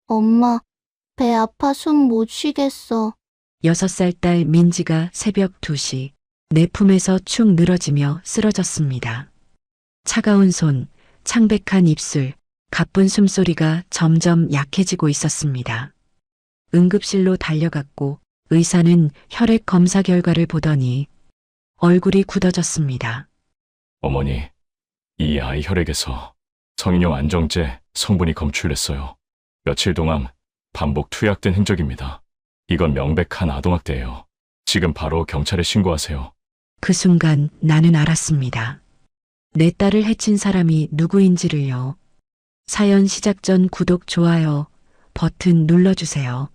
엄마, 배 아파 숨 못 쉬겠어. 6살 딸 민지가 새벽 2시 내 품에서 축 늘어지며 쓰러졌습니다. 차가운 손, 창백한 입술, 가쁜 숨소리가 점점 약해지고 있었습니다. 응급실로 달려갔고 의사는 혈액 검사 결과를 보더니 얼굴이 굳어졌습니다. 어머니, 이 아이 혈액에서 성인용 안정제 성분이 검출됐어요. 며칠 동안 반복 투약된 흔적입니다. 이건 명백한 아동학대예요. 지금 바로 경찰에 신고하세요. 그 순간 나는 알았습니다. 내 딸을 해친 사람이 누구인지를요. 사연 시작 전 구독, 좋아요 버튼 눌러주세요.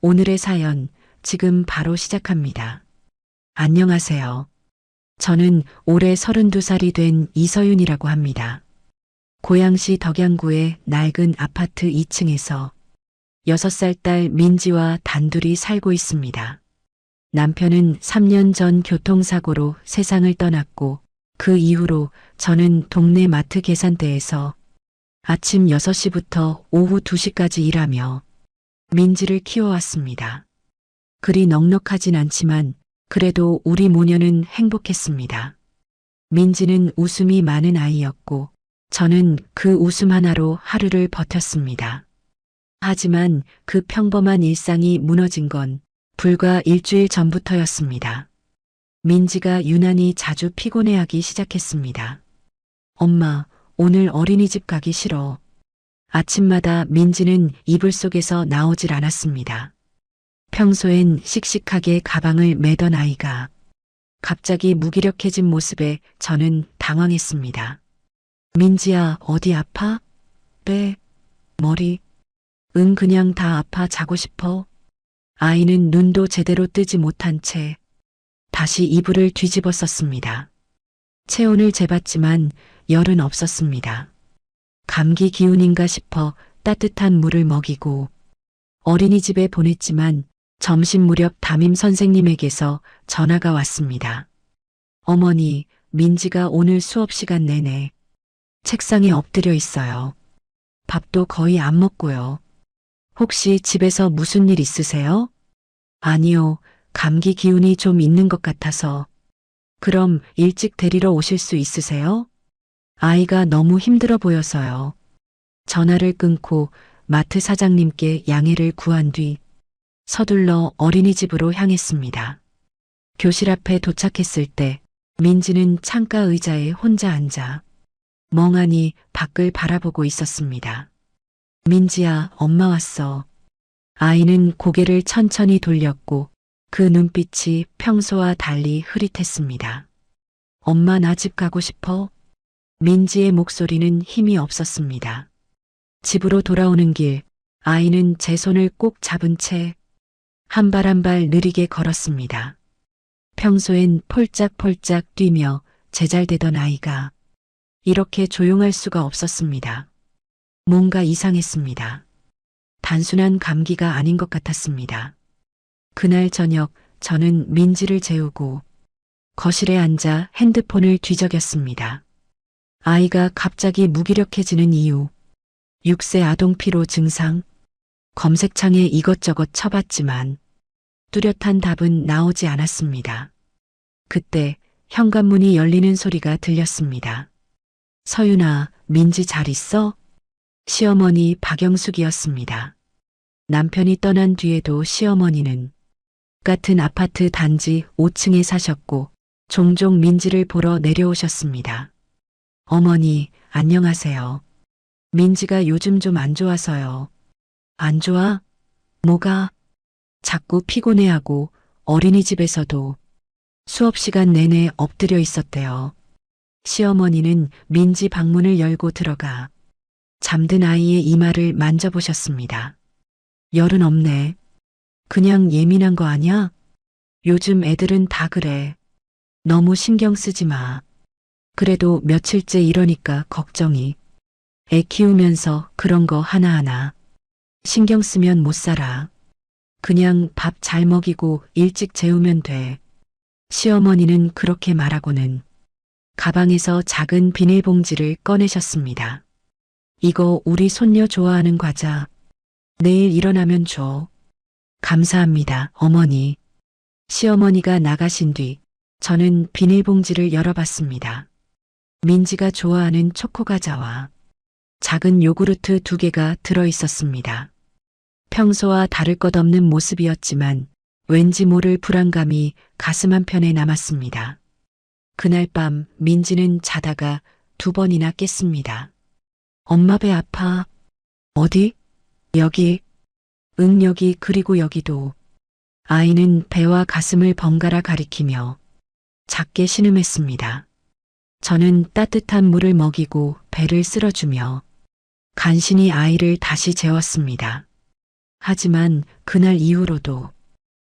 오늘의 사연 지금 바로 시작합니다. 안녕하세요. 저는 올해 32살이 된 이서윤이라고 합니다. 고양시 덕양구의 낡은 아파트 2층에서 6살 딸 민지와 단둘이 살고 있습니다. 남편은 3년 전 교통사고로 세상을 떠났고 그 이후로 저는 동네 마트 계산대에서 아침 6시부터 오후 2시까지 일하며 민지를 키워왔습니다. 그리 넉넉하진 않지만 그래도 우리 모녀는 행복했습니다. 민지는 웃음이 많은 아이였고 저는 그 웃음 하나로 하루를 버텼습니다. 하지만 그 평범한 일상이 무너진 건 불과 일주일 전부터였습니다. 민지가 유난히 자주 피곤해하기 시작했습니다. 엄마, 오늘 어린이집 가기 싫어. 아침마다 민지는 이불 속에서 나오질 않았습니다. 평소엔 씩씩하게 가방을 매던 아이가 갑자기 무기력해진 모습에 저는 당황했습니다. 민지야, 어디 아파? 배, 머리. 응, 그냥 다 아파. 자고 싶어. 아이는 눈도 제대로 뜨지 못한 채 다시 이불을 뒤집어 썼습니다. 체온을 재봤지만 열은 없었습니다. 감기 기운인가 싶어 따뜻한 물을 먹이고 어린이집에 보냈지만 점심 무렵 담임 선생님에게서 전화가 왔습니다. 어머니, 민지가 오늘 수업 시간 내내 책상에 엎드려 있어요. 밥도 거의 안 먹고요. 혹시 집에서 무슨 일 있으세요? 아니요, 감기 기운이 좀 있는 것 같아서. 그럼 일찍 데리러 오실 수 있으세요? 아이가 너무 힘들어 보여서요. 전화를 끊고 마트 사장님께 양해를 구한 뒤 서둘러 어린이집으로 향했습니다. 교실 앞에 도착했을 때 민지는 창가 의자에 혼자 앉아 멍하니 밖을 바라보고 있었습니다. 민지야, 엄마 왔어. 아이는 고개를 천천히 돌렸고 그 눈빛이 평소와 달리 흐릿했습니다. 엄마, 나 집 가고 싶어? 민지의 목소리는 힘이 없었습니다. 집으로 돌아오는 길, 아이는 제 손을 꼭 잡은 채 한 발 한 발 느리게 걸었습니다. 평소엔 폴짝폴짝 뛰며 제잘되던 아이가 이렇게 조용할 수가 없었습니다. 뭔가 이상했습니다. 단순한 감기가 아닌 것 같았습니다. 그날 저녁 저는 민지를 재우고 거실에 앉아 핸드폰을 뒤적였습니다. 아이가 갑자기 무기력해지는 이유, 6세 아동 피로 증상, 검색창에 이것저것 쳐봤지만 뚜렷한 답은 나오지 않았습니다. 그때 현관문이 열리는 소리가 들렸습니다. 서윤아, 민지 잘 있어? 시어머니 박영숙이었습니다. 남편이 떠난 뒤에도 시어머니는 같은 아파트 단지 5층에 사셨고 종종 민지를 보러 내려오셨습니다. 어머니, 안녕하세요. 민지가 요즘 좀 안 좋아서요. 안 좋아? 뭐가? 자꾸 피곤해하고 어린이집에서도 수업 시간 내내 엎드려 있었대요. 시어머니는 민지 방문을 열고 들어가 잠든 아이의 이마를 만져보셨습니다. 열은 없네. 그냥 예민한 거 아냐? 요즘 애들은 다 그래. 너무 신경 쓰지 마. 그래도 며칠째 이러니까 걱정이. 애 키우면서 그런 거 하나하나 신경 쓰면 못 살아. 그냥 밥 잘 먹이고 일찍 재우면 돼. 시어머니는 그렇게 말하고는 가방에서 작은 비닐봉지를 꺼내셨습니다. 이거 우리 손녀 좋아하는 과자. 내일 일어나면 줘. 감사합니다, 어머니. 시어머니가 나가신 뒤 저는 비닐봉지를 열어봤습니다. 민지가 좋아하는 초코과자와 작은 요구르트 2개가 들어있었습니다. 평소와 다를 것 없는 모습이었지만 왠지 모를 불안감이 가슴 한편에 남았습니다. 그날 밤 민지는 자다가 2번이나 깼습니다. 엄마 배 아파. 어디? 여기. 응, 여기, 그리고 여기도. 아이는 배와 가슴을 번갈아 가리키며 작게 신음했습니다. 저는 따뜻한 물을 먹이고 배를 쓸어주며 간신히 아이를 다시 재웠습니다. 하지만 그날 이후로도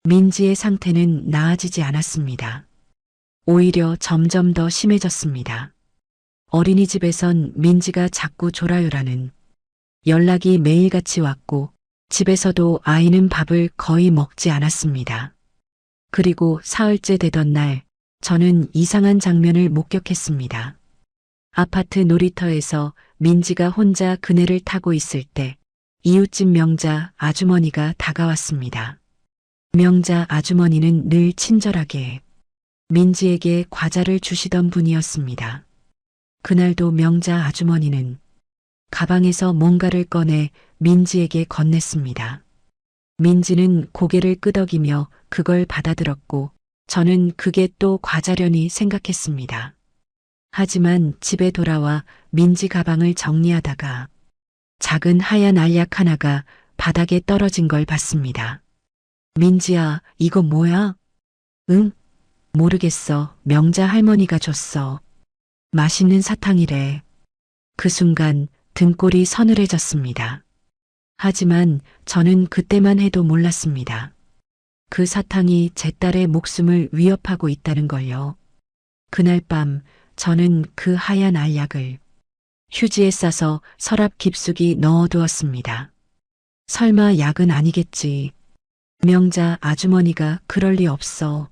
민지의 상태는 나아지지 않았습니다. 오히려 점점 더 심해졌습니다. 어린이집에선 민지가 자꾸 졸아요라는 연락이 매일같이 왔고 집에서도 아이는 밥을 거의 먹지 않았습니다. 그리고 사흘째 되던 날 저는 이상한 장면을 목격했습니다. 아파트 놀이터에서 민지가 혼자 그네를 타고 있을 때 이웃집 명자 아주머니가 다가왔습니다. 명자 아주머니는 늘 친절하게 민지에게 과자를 주시던 분이었습니다. 그날도 명자 아주머니는 가방에서 뭔가를 꺼내 민지에게 건넸습니다. 민지는 고개를 끄덕이며 그걸 받아들었고 저는 그게 또 과자려니 생각했습니다. 하지만 집에 돌아와 민지 가방을 정리하다가 작은 하얀 알약 하나가 바닥에 떨어진 걸 봤습니다. 민지야, 이거 뭐야? 응? 모르겠어. 명자 할머니가 줬어. 맛있는 사탕이래. 그 순간 등골이 서늘해졌습니다. 하지만 저는 그때만 해도 몰랐습니다. 그 사탕이 제 딸의 목숨을 위협하고 있다는 걸요. 그날 밤 저는 그 하얀 알약을 휴지에 싸서 서랍 깊숙이 넣어두었습니다. 설마 약은 아니겠지. 명자 아주머니가 그럴 리 없어.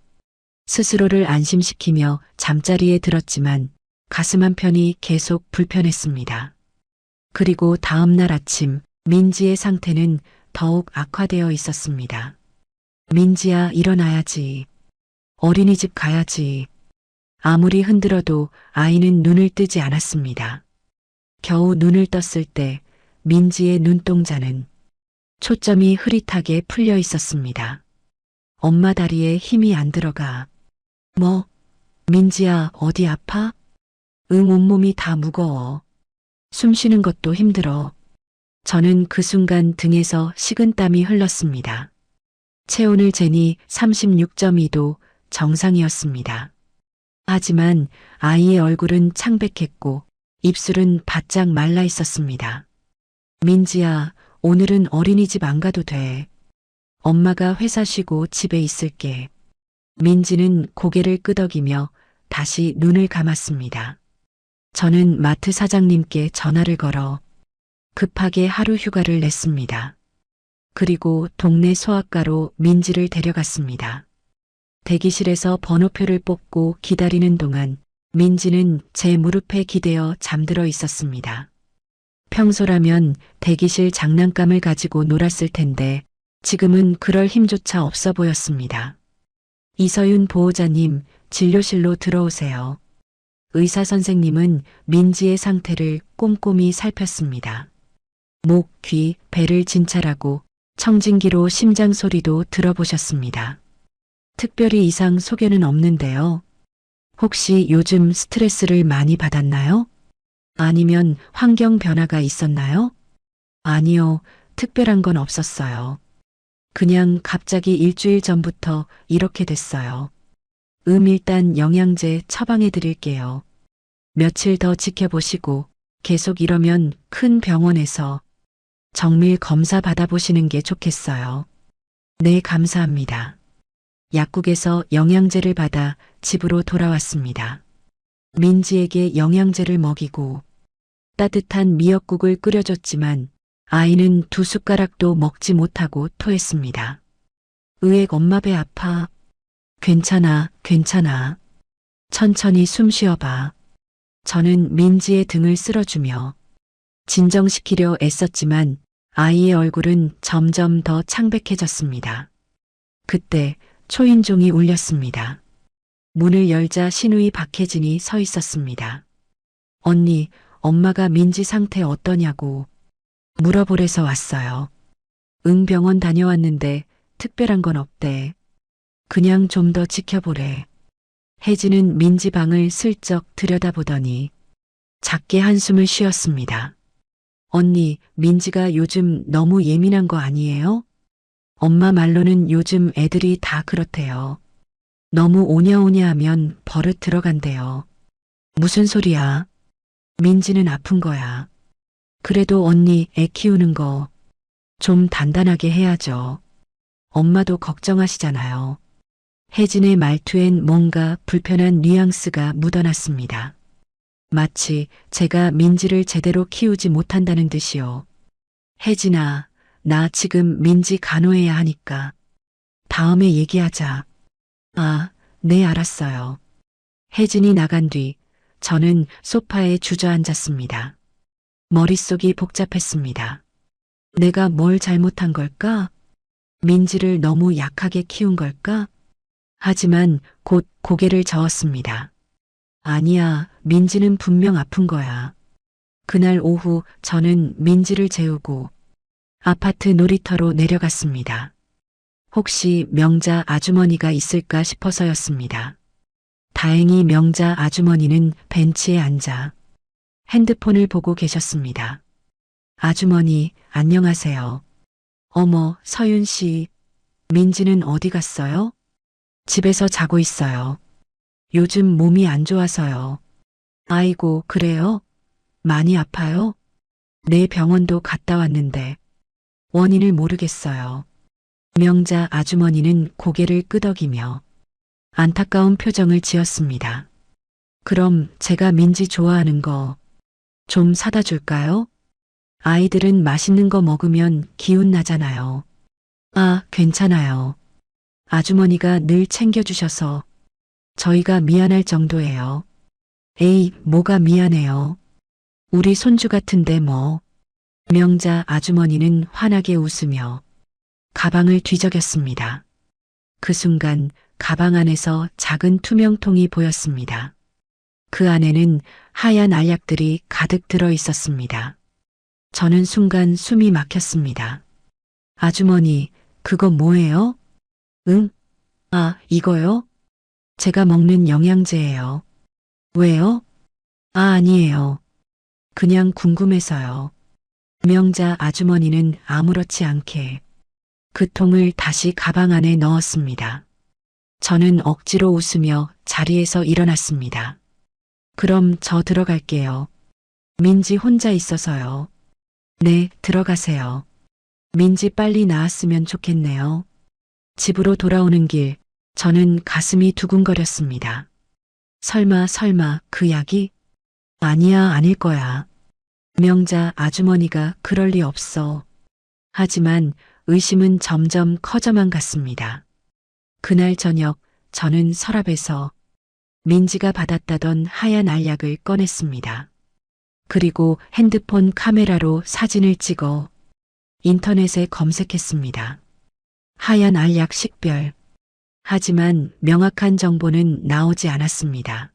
스스로를 안심시키며 잠자리에 들었지만 가슴 한편이 계속 불편했습니다. 그리고 다음 날 아침 민지의 상태는 더욱 악화되어 있었습니다. 민지야, 일어나야지. 어린이집 가야지. 아무리 흔들어도 아이는 눈을 뜨지 않았습니다. 겨우 눈을 떴을 때 민지의 눈동자는 초점이 흐릿하게 풀려 있었습니다. 엄마 다리에 힘이 안 들어가. 뭐? 민지야, 어디 아파? 응, 온몸이 다 무거워. 숨 쉬는 것도 힘들어. 저는 그 순간 등에서 식은땀이 흘렀습니다. 체온을 재니 36.2도 정상이었습니다. 하지만 아이의 얼굴은 창백했고 입술은 바짝 말라 있었습니다. 민지야, 오늘은 어린이집 안 가도 돼. 엄마가 회사 쉬고 집에 있을게. 민지는 고개를 끄덕이며 다시 눈을 감았습니다. 저는 마트 사장님께 전화를 걸어 급하게 하루 휴가를 냈습니다. 그리고 동네 소아과로 민지를 데려갔습니다. 대기실에서 번호표를 뽑고 기다리는 동안 민지는 제 무릎에 기대어 잠들어 있었습니다. 평소라면 대기실 장난감을 가지고 놀았을 텐데 지금은 그럴 힘조차 없어 보였습니다. 이서윤 보호자님, 진료실로 들어오세요. 의사 선생님은 민지의 상태를 꼼꼼히 살폈습니다. 목, 귀, 배를 진찰하고 청진기로 심장 소리도 들어보셨습니다. 특별히 이상 소견은 없는데요. 혹시 요즘 스트레스를 많이 받았나요? 아니면 환경 변화가 있었나요? 아니요, 특별한 건 없었어요. 그냥 갑자기 일주일 전부터 이렇게 됐어요. 일단 영양제 처방해 드릴게요. 며칠 더 지켜보시고 계속 이러면 큰 병원에서 정밀 검사 받아보시는 게 좋겠어요. 네, 감사합니다. 약국에서 영양제를 받아 집으로 돌아왔습니다. 민지에게 영양제를 먹이고 따뜻한 미역국을 끓여줬지만 아이는 2숟가락도 먹지 못하고 토했습니다. 으액, 엄마 배 아파. 괜찮아, 괜찮아. 천천히 숨 쉬어봐. 저는 민지의 등을 쓸어주며 진정시키려 애썼지만 아이의 얼굴은 점점 더 창백해졌습니다. 그때 초인종이 울렸습니다. 문을 열자 시누이 박혜진이 서 있었습니다. 언니, 엄마가 민지 상태 어떠냐고 물어보래서 왔어요. 응, 병원 다녀왔는데 특별한 건 없대. 그냥 좀 더 지켜보래. 혜진은 민지 방을 슬쩍 들여다보더니 작게 한숨을 쉬었습니다. 언니, 민지가 요즘 너무 예민한 거 아니에요? 엄마 말로는 요즘 애들이 다 그렇대요. 너무 오냐오냐 하면 버릇 들어간대요. 무슨 소리야? 민지는 아픈 거야. 그래도 언니 애 키우는 거 좀 단단하게 해야죠. 엄마도 걱정하시잖아요. 혜진의 말투엔 뭔가 불편한 뉘앙스가 묻어났습니다. 마치 제가 민지를 제대로 키우지 못한다는 듯이요. 혜진아, 나 지금 민지 간호해야 하니까 다음에 얘기하자. 아, 네, 알았어요. 혜진이 나간 뒤 저는 소파에 주저앉았습니다. 머릿속이 복잡했습니다. 내가 뭘 잘못한 걸까? 민지를 너무 약하게 키운 걸까? 하지만 곧 고개를 저었습니다. 아니야, 민지는 분명 아픈 거야. 그날 오후 저는 민지를 재우고 아파트 놀이터로 내려갔습니다. 혹시 명자 아주머니가 있을까 싶어서였습니다. 다행히 명자 아주머니는 벤치에 앉아 핸드폰을 보고 계셨습니다. 아주머니, 안녕하세요. 어머, 서윤 씨, 민지는 어디 갔어요? 집에서 자고 있어요. 요즘 몸이 안 좋아서요. 아이고, 그래요? 많이 아파요? 네, 병원도 갔다 왔는데 원인을 모르겠어요. 명자 아주머니는 고개를 끄덕이며 안타까운 표정을 지었습니다. 그럼 제가 민지 좋아하는 거 좀 사다 줄까요? 아이들은 맛있는 거 먹으면 기운 나잖아요. 아, 괜찮아요. 아주머니가 늘 챙겨주셔서 저희가 미안할 정도예요. 에이, 뭐가 미안해요. 우리 손주 같은데 뭐. 명자 아주머니는 환하게 웃으며 가방을 뒤적였습니다. 그 순간 가방 안에서 작은 투명통이 보였습니다. 그 안에는 하얀 알약들이 가득 들어 있었습니다. 저는 순간 숨이 막혔습니다. 아주머니, 그거 뭐예요? 응? 아, 이거요? 제가 먹는 영양제예요. 왜요? 아, 아니에요. 그냥 궁금해서요. 명자 아주머니는 아무렇지 않게 그 통을 다시 가방 안에 넣었습니다. 저는 억지로 웃으며 자리에서 일어났습니다. 그럼 저 들어갈게요. 민지 혼자 있어서요. 네, 들어가세요. 민지 빨리 나았으면 좋겠네요. 집으로 돌아오는 길, 저는 가슴이 두근거렸습니다. 설마 그 약이? 아니야, 아닐 거야. 명자 아주머니가 그럴 리 없어. 하지만 의심은 점점 커져만 갔습니다. 그날 저녁 저는 서랍에서 민지가 받았다던 하얀 알약을 꺼냈습니다. 그리고 핸드폰 카메라로 사진을 찍어 인터넷에 검색했습니다. 하얀 알약 식별. 하지만 명확한 정보는 나오지 않았습니다.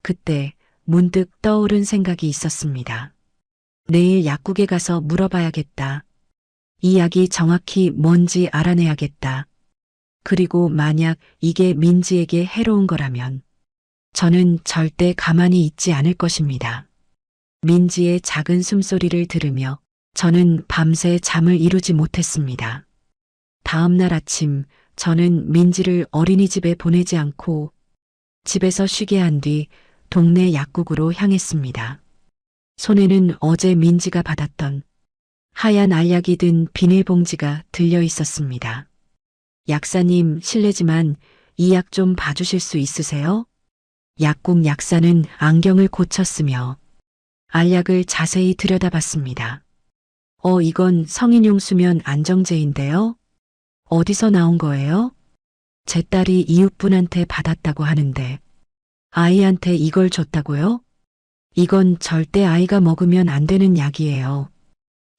그때 문득 떠오른 생각이 있었습니다. 내일 약국에 가서 물어봐야겠다. 이 약이 정확히 뭔지 알아내야겠다. 그리고 만약 이게 민지에게 해로운 거라면 저는 절대 가만히 있지 않을 것입니다. 민지의 작은 숨소리를 들으며 저는 밤새 잠을 이루지 못했습니다. 다음 날 아침 저는 민지를 어린이집에 보내지 않고 집에서 쉬게 한 뒤 동네 약국으로 향했습니다. 손에는 어제 민지가 받았던 하얀 알약이 든 비닐봉지가 들려 있었습니다. 약사님, 실례지만 이 약 좀 봐주실 수 있으세요? 약국 약사는 안경을 고쳤으며 알약을 자세히 들여다봤습니다. 이건 성인용 수면 안정제인데요. 어디서 나온 거예요? 제 딸이 이웃분한테 받았다고 하는데 아이한테 이걸 줬다고요? 이건 절대 아이가 먹으면 안 되는 약이에요.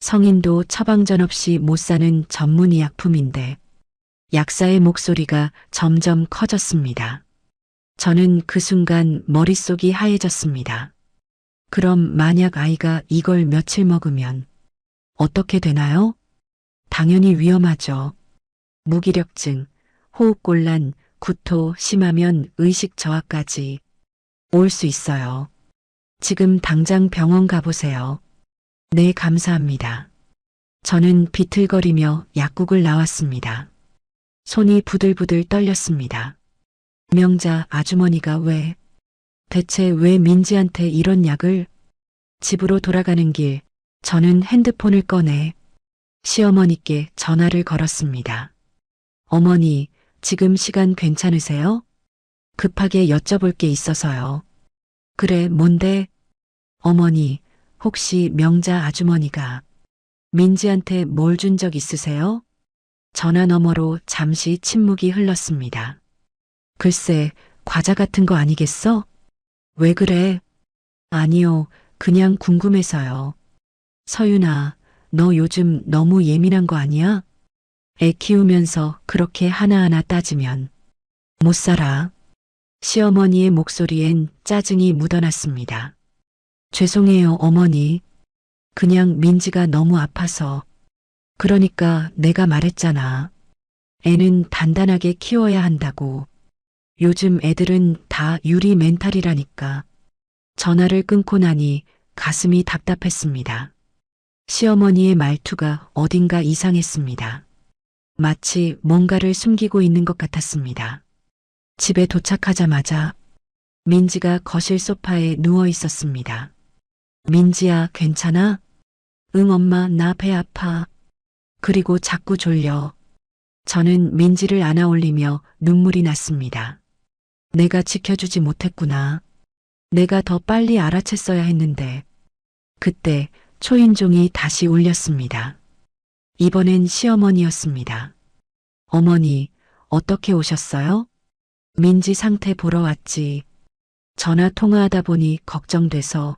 성인도 처방전 없이 못 사는 전문의약품인데 약사의 목소리가 점점 커졌습니다. 저는 그 순간 머릿속이 하얘졌습니다. 그럼 만약 아이가 이걸 며칠 먹으면 어떻게 되나요? 당연히 위험하죠. 무기력증, 호흡곤란, 구토, 심하면 의식 저하까지 올 수 있어요. 지금 당장 병원 가보세요. 네, 감사합니다. 저는 비틀거리며 약국을 나왔습니다. 손이 부들부들 떨렸습니다. 명자 아주머니가 대체 왜 민지한테 이런 약을? 집으로 돌아가는 길, 저는 핸드폰을 꺼내 시어머니께 전화를 걸었습니다. 어머니, 지금 시간 괜찮으세요? 급하게 여쭤볼 게 있어서요. 그래, 뭔데? 어머니, 혹시 명자 아주머니가 민지한테 뭘 준 적 있으세요? 전화 너머로 잠시 침묵이 흘렀습니다. 글쎄, 과자 같은 거 아니겠어? 왜 그래? 아니요, 그냥 궁금해서요. 서윤아, 너 요즘 너무 예민한 거 아니야? 애 키우면서 그렇게 하나하나 따지면 못 살아. 시어머니의 목소리엔 짜증이 묻어났습니다. 죄송해요, 어머니. 그냥 민지가 너무 아파서. 그러니까 내가 말했잖아. 애는 단단하게 키워야 한다고. 요즘 애들은 다 유리 멘탈이라니까. 전화를 끊고 나니 가슴이 답답했습니다. 시어머니의 말투가 어딘가 이상했습니다. 마치 뭔가를 숨기고 있는 것 같았습니다. 집에 도착하자마자 민지가 거실 소파에 누워 있었습니다. 민지야, 괜찮아? 응, 엄마, 나 배 아파. 그리고 자꾸 졸려. 저는 민지를 안아 올리며 눈물이 났습니다. 내가 지켜주지 못했구나. 내가 더 빨리 알아챘어야 했는데. 그때 초인종이 다시 울렸습니다. 이번엔 시어머니였습니다. 어머니, 어떻게 오셨어요? 민지 상태 보러 왔지. 전화 통화하다 보니 걱정돼서.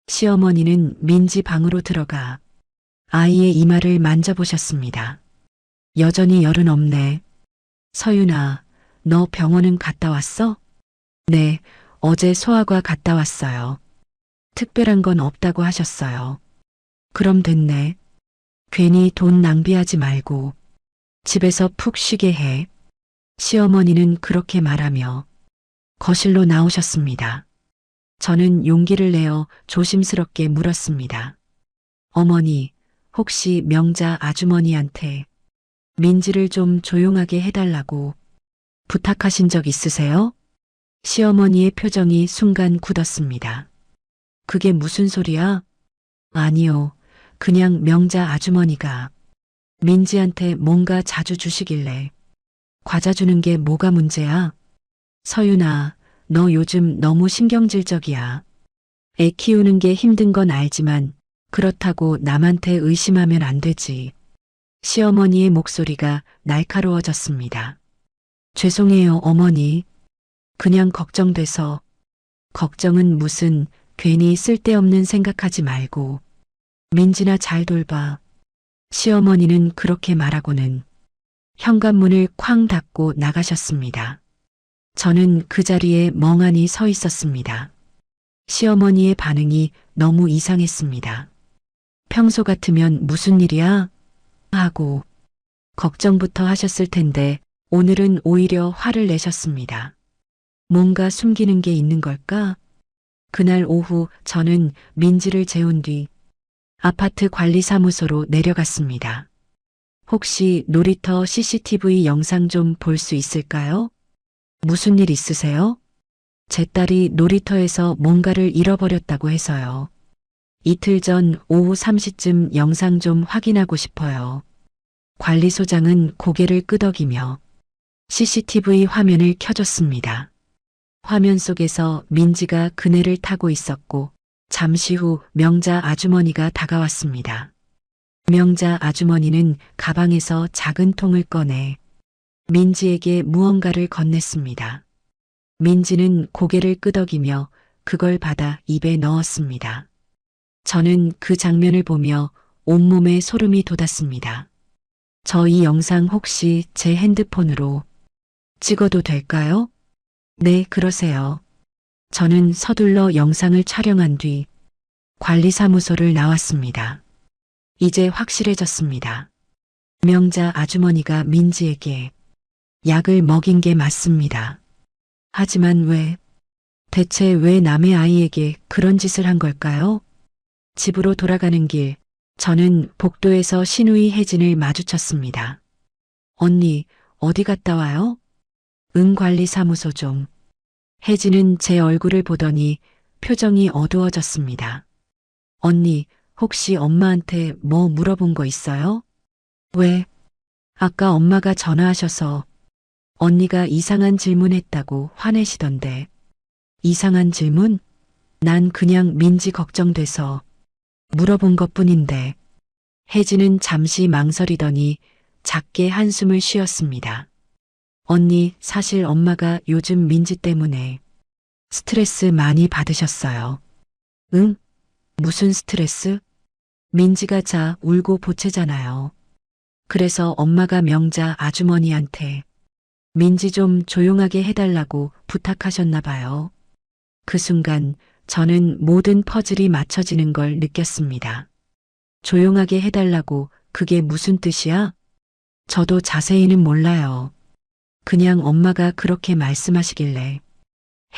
시어머니는 민지 방으로 들어가 아이의 이마를 만져보셨습니다. 여전히 열은 없네. 서윤아, 너 병원은 갔다 왔어? 네, 어제 소아과 갔다 왔어요. 특별한 건 없다고 하셨어요. 그럼 됐네. 괜히 돈 낭비하지 말고 집에서 푹 쉬게 해. 시어머니는 그렇게 말하며 거실로 나오셨습니다. 저는 용기를 내어 조심스럽게 물었습니다. 어머니, 혹시 명자 아주머니한테 민지를 좀 조용하게 해달라고 부탁하신 적 있으세요? 시어머니의 표정이 순간 굳었습니다. 그게 무슨 소리야? 아니요, 그냥 명자 아주머니가 민지한테 뭔가 자주 주시길래 과자 주는 게 뭐가 문제야? 서윤아, 너 요즘 너무 신경질적이야. 애 키우는 게 힘든 건 알지만 그렇다고 남한테 의심하면 안 되지. 시어머니의 목소리가 날카로워졌습니다. 죄송해요, 어머니. 그냥 걱정돼서. 걱정은 무슨, 괜히 쓸데없는 생각하지 말고 민지나 잘 돌봐. 시어머니는 그렇게 말하고는 현관문을 쾅 닫고 나가셨습니다. 저는 그 자리에 멍하니 서 있었습니다. 시어머니의 반응이 너무 이상했습니다. 평소 같으면 무슨 일이야? 하고 걱정부터 하셨을 텐데 오늘은 오히려 화를 내셨습니다. 뭔가 숨기는 게 있는 걸까? 그날 오후 저는 민지를 재운 뒤 아파트 관리사무소로 내려갔습니다. 혹시 놀이터 CCTV 영상 좀 볼 수 있을까요? 무슨 일 있으세요? 제 딸이 놀이터에서 뭔가를 잃어버렸다고 해서요. 이틀 전 오후 3시쯤 영상 좀 확인하고 싶어요. 관리소장은 고개를 끄덕이며 CCTV 화면을 켜줬습니다. 화면 속에서 민지가 그네를 타고 있었고 잠시 후 명자 아주머니가 다가왔습니다. 명자 아주머니는 가방에서 작은 통을 꺼내 민지에게 무언가를 건넸습니다. 민지는 고개를 끄덕이며 그걸 받아 입에 넣었습니다. 저는 그 장면을 보며 온몸에 소름이 돋았습니다. 저 이 영상 혹시 제 핸드폰으로 찍어도 될까요? 네, 그러세요. 저는 서둘러 영상을 촬영한 뒤 관리사무소를 나왔습니다. 이제 확실해졌습니다. 명자 아주머니가 민지에게 약을 먹인 게 맞습니다. 하지만 대체 왜 남의 아이에게 그런 짓을 한 걸까요? 집으로 돌아가는 길, 저는 복도에서 신우이 혜진을 마주쳤습니다. 언니, 어디 갔다 와요? 관리사무소 좀. 혜진은 제 얼굴을 보더니 표정이 어두워졌습니다. 언니, 혹시 엄마한테 뭐 물어본 거 있어요? 왜? 아까 엄마가 전화하셔서 언니가 이상한 질문했다고 화내시던데. 이상한 질문? 난 그냥 민지 걱정돼서 물어본 것뿐인데. 혜진은 잠시 망설이더니 작게 한숨을 쉬었습니다. 언니, 사실 엄마가 요즘 민지 때문에 스트레스 많이 받으셨어요. 응? 무슨 스트레스? 민지가 울고 보채잖아요. 그래서 엄마가 명자 아주머니한테 민지 좀 조용하게 해달라고 부탁하셨나 봐요. 그 순간 저는 모든 퍼즐이 맞춰지는 걸 느꼈습니다. 조용하게 해달라고 그게 무슨 뜻이야? 저도 자세히는 몰라요. 그냥 엄마가 그렇게 말씀하시길래.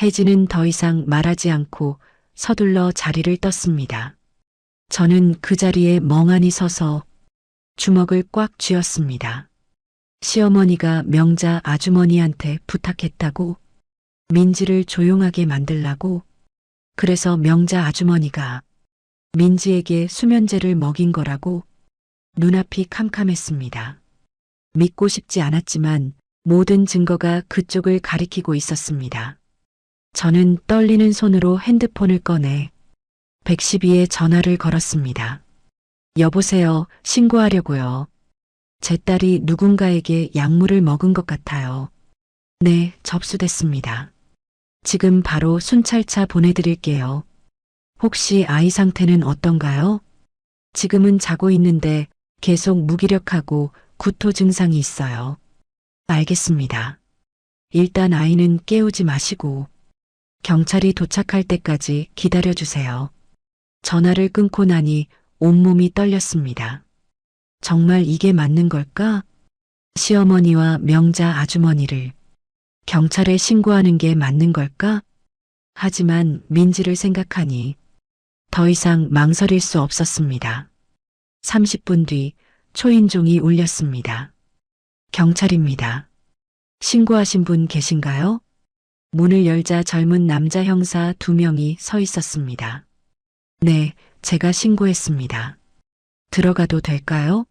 혜진은 더 이상 말하지 않고 서둘러 자리를 떴습니다. 저는 그 자리에 멍하니 서서 주먹을 꽉 쥐었습니다. 시어머니가 명자 아주머니한테 부탁했다고? 민지를 조용하게 만들라고? 그래서 명자 아주머니가 민지에게 수면제를 먹인 거라고? 눈앞이 캄캄했습니다. 믿고 싶지 않았지만 모든 증거가 그쪽을 가리키고 있었습니다. 저는 떨리는 손으로 핸드폰을 꺼내 112에 전화를 걸었습니다. 여보세요, 신고하려고요. 제 딸이 누군가에게 약물을 먹은 것 같아요. 네, 접수됐습니다. 지금 바로 순찰차 보내드릴게요. 혹시 아이 상태는 어떤가요? 지금은 자고 있는데 계속 무기력하고 구토 증상이 있어요. 알겠습니다. 일단 아이는 깨우지 마시고 경찰이 도착할 때까지 기다려주세요. 전화를 끊고 나니 온몸이 떨렸습니다. 정말 이게 맞는 걸까? 시어머니와 명자 아주머니를 경찰에 신고하는 게 맞는 걸까? 하지만 민지를 생각하니 더 이상 망설일 수 없었습니다. 30분 뒤 초인종이 울렸습니다. 경찰입니다. 신고하신 분 계신가요? 문을 열자 젊은 남자 형사 2명이 서 있었습니다. 네, 제가 신고했습니다. 들어가도 될까요?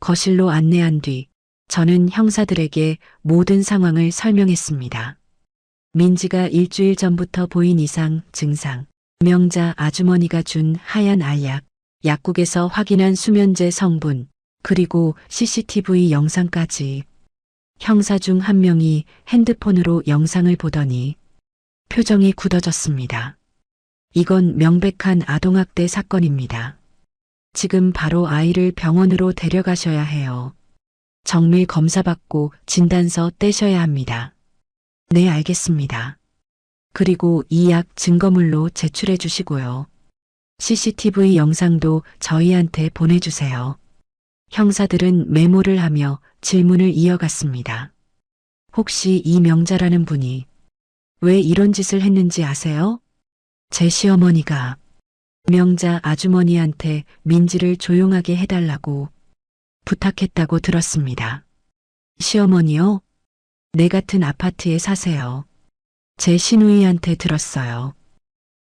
거실로 안내한 뒤 저는 형사들에게 모든 상황을 설명했습니다. 민지가 일주일 전부터 보인 이상 증상, 명자 아주머니가 준 하얀 알약, 약국에서 확인한 수면제 성분, 그리고 CCTV 영상까지. 형사 중 한 명이 핸드폰으로 영상을 보더니 표정이 굳어졌습니다. 이건 명백한 아동학대 사건입니다. 지금 바로 아이를 병원으로 데려가셔야 해요. 정밀 검사받고 진단서 떼셔야 합니다. 네, 알겠습니다. 그리고 이 약 증거물로 제출해 주시고요. CCTV 영상도 저희한테 보내주세요. 형사들은 메모를 하며 질문을 이어갔습니다. 혹시 이 명자라는 분이 왜 이런 짓을 했는지 아세요? 제 시어머니가 명자 아주머니한테 민지를 조용하게 해달라고 부탁했다고 들었습니다. 시어머니요? 내 같은 아파트에 사세요. 제 시누이한테 들었어요.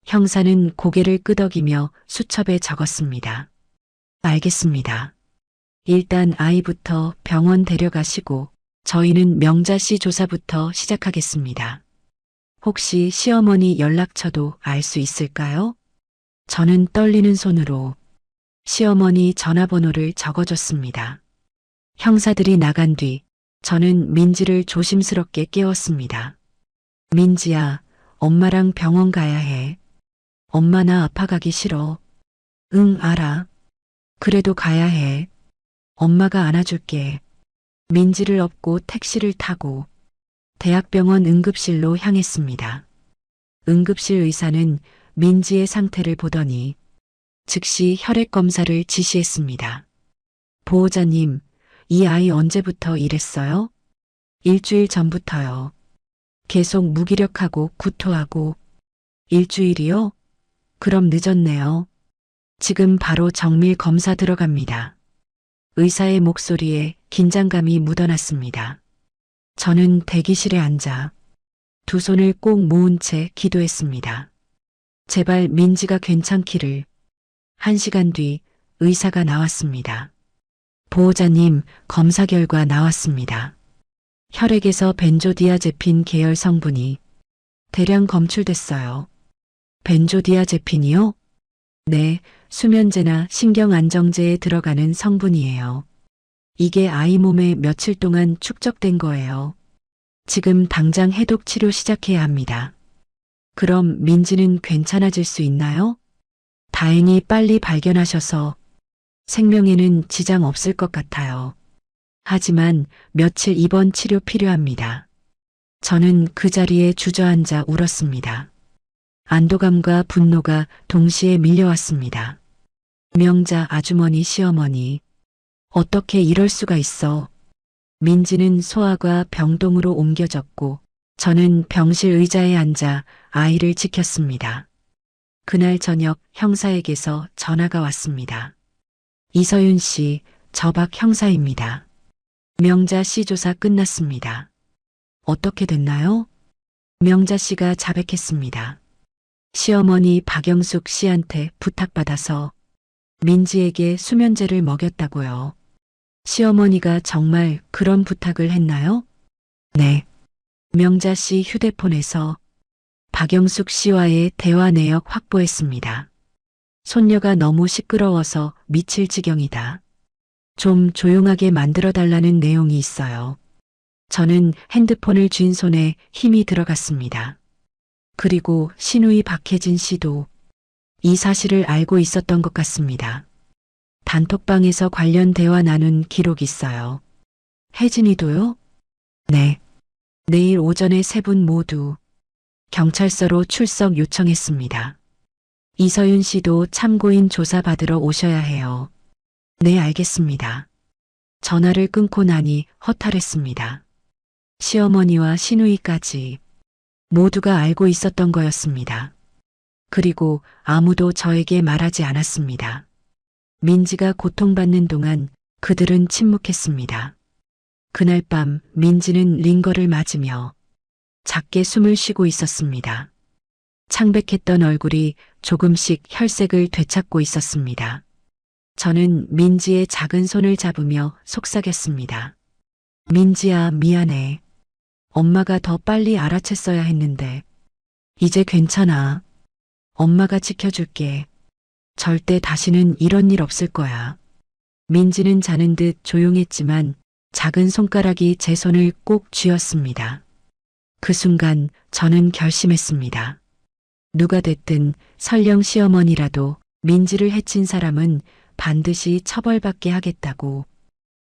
형사는 고개를 끄덕이며 수첩에 적었습니다. 알겠습니다. 일단 아이부터 병원 데려가시고 저희는 명자 씨 조사부터 시작하겠습니다. 혹시 시어머니 연락처도 알 수 있을까요? 저는 떨리는 손으로 시어머니 전화번호를 적어줬습니다. 형사들이 나간 뒤 저는 민지를 조심스럽게 깨웠습니다. 민지야, 엄마랑 병원 가야 해. 엄마 나 아파가기 싫어. 응, 알아. 그래도 가야 해. 엄마가 안아줄게. 민지를 업고 택시를 타고 대학병원 응급실로 향했습니다. 응급실 의사는 민지의 상태를 보더니 즉시 혈액 검사를 지시했습니다. 보호자님, 이 아이 언제부터 이랬어요? 일주일 전부터요. 계속 무기력하고 구토하고. 일주일이요? 그럼 늦었네요. 지금 바로 정밀 검사 들어갑니다. 의사의 목소리에 긴장감이 묻어났습니다. 저는 대기실에 앉아 두 손을 꼭 모은 채 기도했습니다. 제발 민지가 괜찮기를. 1시간 뒤 의사가 나왔습니다. 보호자님, 검사 결과 나왔습니다. 혈액에서 벤조디아제핀 계열 성분이 대량 검출됐어요. 벤조디아제핀이요? 네, 수면제나 신경안정제에 들어가는 성분이에요. 이게 아이 몸에 며칠 동안 축적된 거예요. 지금 당장 해독 치료 시작해야 합니다. 그럼 민지는 괜찮아질 수 있나요? 다행히 빨리 발견하셔서 생명에는 지장 없을 것 같아요. 하지만 며칠 입원 치료 필요합니다. 저는 그 자리에 주저앉아 울었습니다. 안도감과 분노가 동시에 밀려왔습니다. 명자 아주머니 시어머니, 어떻게 이럴 수가 있어. 민지는 소아과 병동으로 옮겨졌고 저는 병실 의자에 앉아 아이를 지켰습니다. 그날 저녁 형사에게서 전화가 왔습니다. 이서윤 씨, 저 박 형사입니다. 명자 씨 조사 끝났습니다. 어떻게 됐나요? 명자 씨가 자백했습니다. 시어머니 박영숙 씨한테 부탁받아서 민지에게 수면제를 먹였다고요. 시어머니가 정말 그런 부탁을 했나요? 네. 명자 씨 휴대폰에서 박영숙 씨와의 대화 내역 확보했습니다. 손녀가 너무 시끄러워서 미칠 지경이다. 좀 조용하게 만들어달라는 내용이 있어요. 저는 핸드폰을 쥔 손에 힘이 들어갔습니다. 그리고 신우이 박혜진 씨도 이 사실을 알고 있었던 것 같습니다. 단톡방에서 관련 대화 나눈 기록 있어요. 혜진이도요? 네. 내일 오전에 세 분 모두 경찰서로 출석 요청했습니다. 이서윤 씨도 참고인 조사받으러 오셔야 해요. 네, 알겠습니다. 전화를 끊고 나니 허탈했습니다. 시어머니와 시누이까지 모두가 알고 있었던 거였습니다. 그리고 아무도 저에게 말하지 않았습니다. 민지가 고통받는 동안 그들은 침묵했습니다. 그날 밤 민지는 링거를 맞으며 작게 숨을 쉬고 있었습니다. 창백했던 얼굴이 조금씩 혈색을 되찾고 있었습니다. 저는 민지의 작은 손을 잡으며 속삭였습니다. 민지야, 미안해. 엄마가 더 빨리 알아챘어야 했는데. 이제 괜찮아. 엄마가 지켜줄게. 절대 다시는 이런 일 없을 거야. 민지는 자는 듯 조용했지만 작은 손가락이 제 손을 꼭 쥐었습니다. 그 순간 저는 결심했습니다. 누가 됐든 설령 시어머니라도 민지를 해친 사람은 반드시 처벌받게 하겠다고.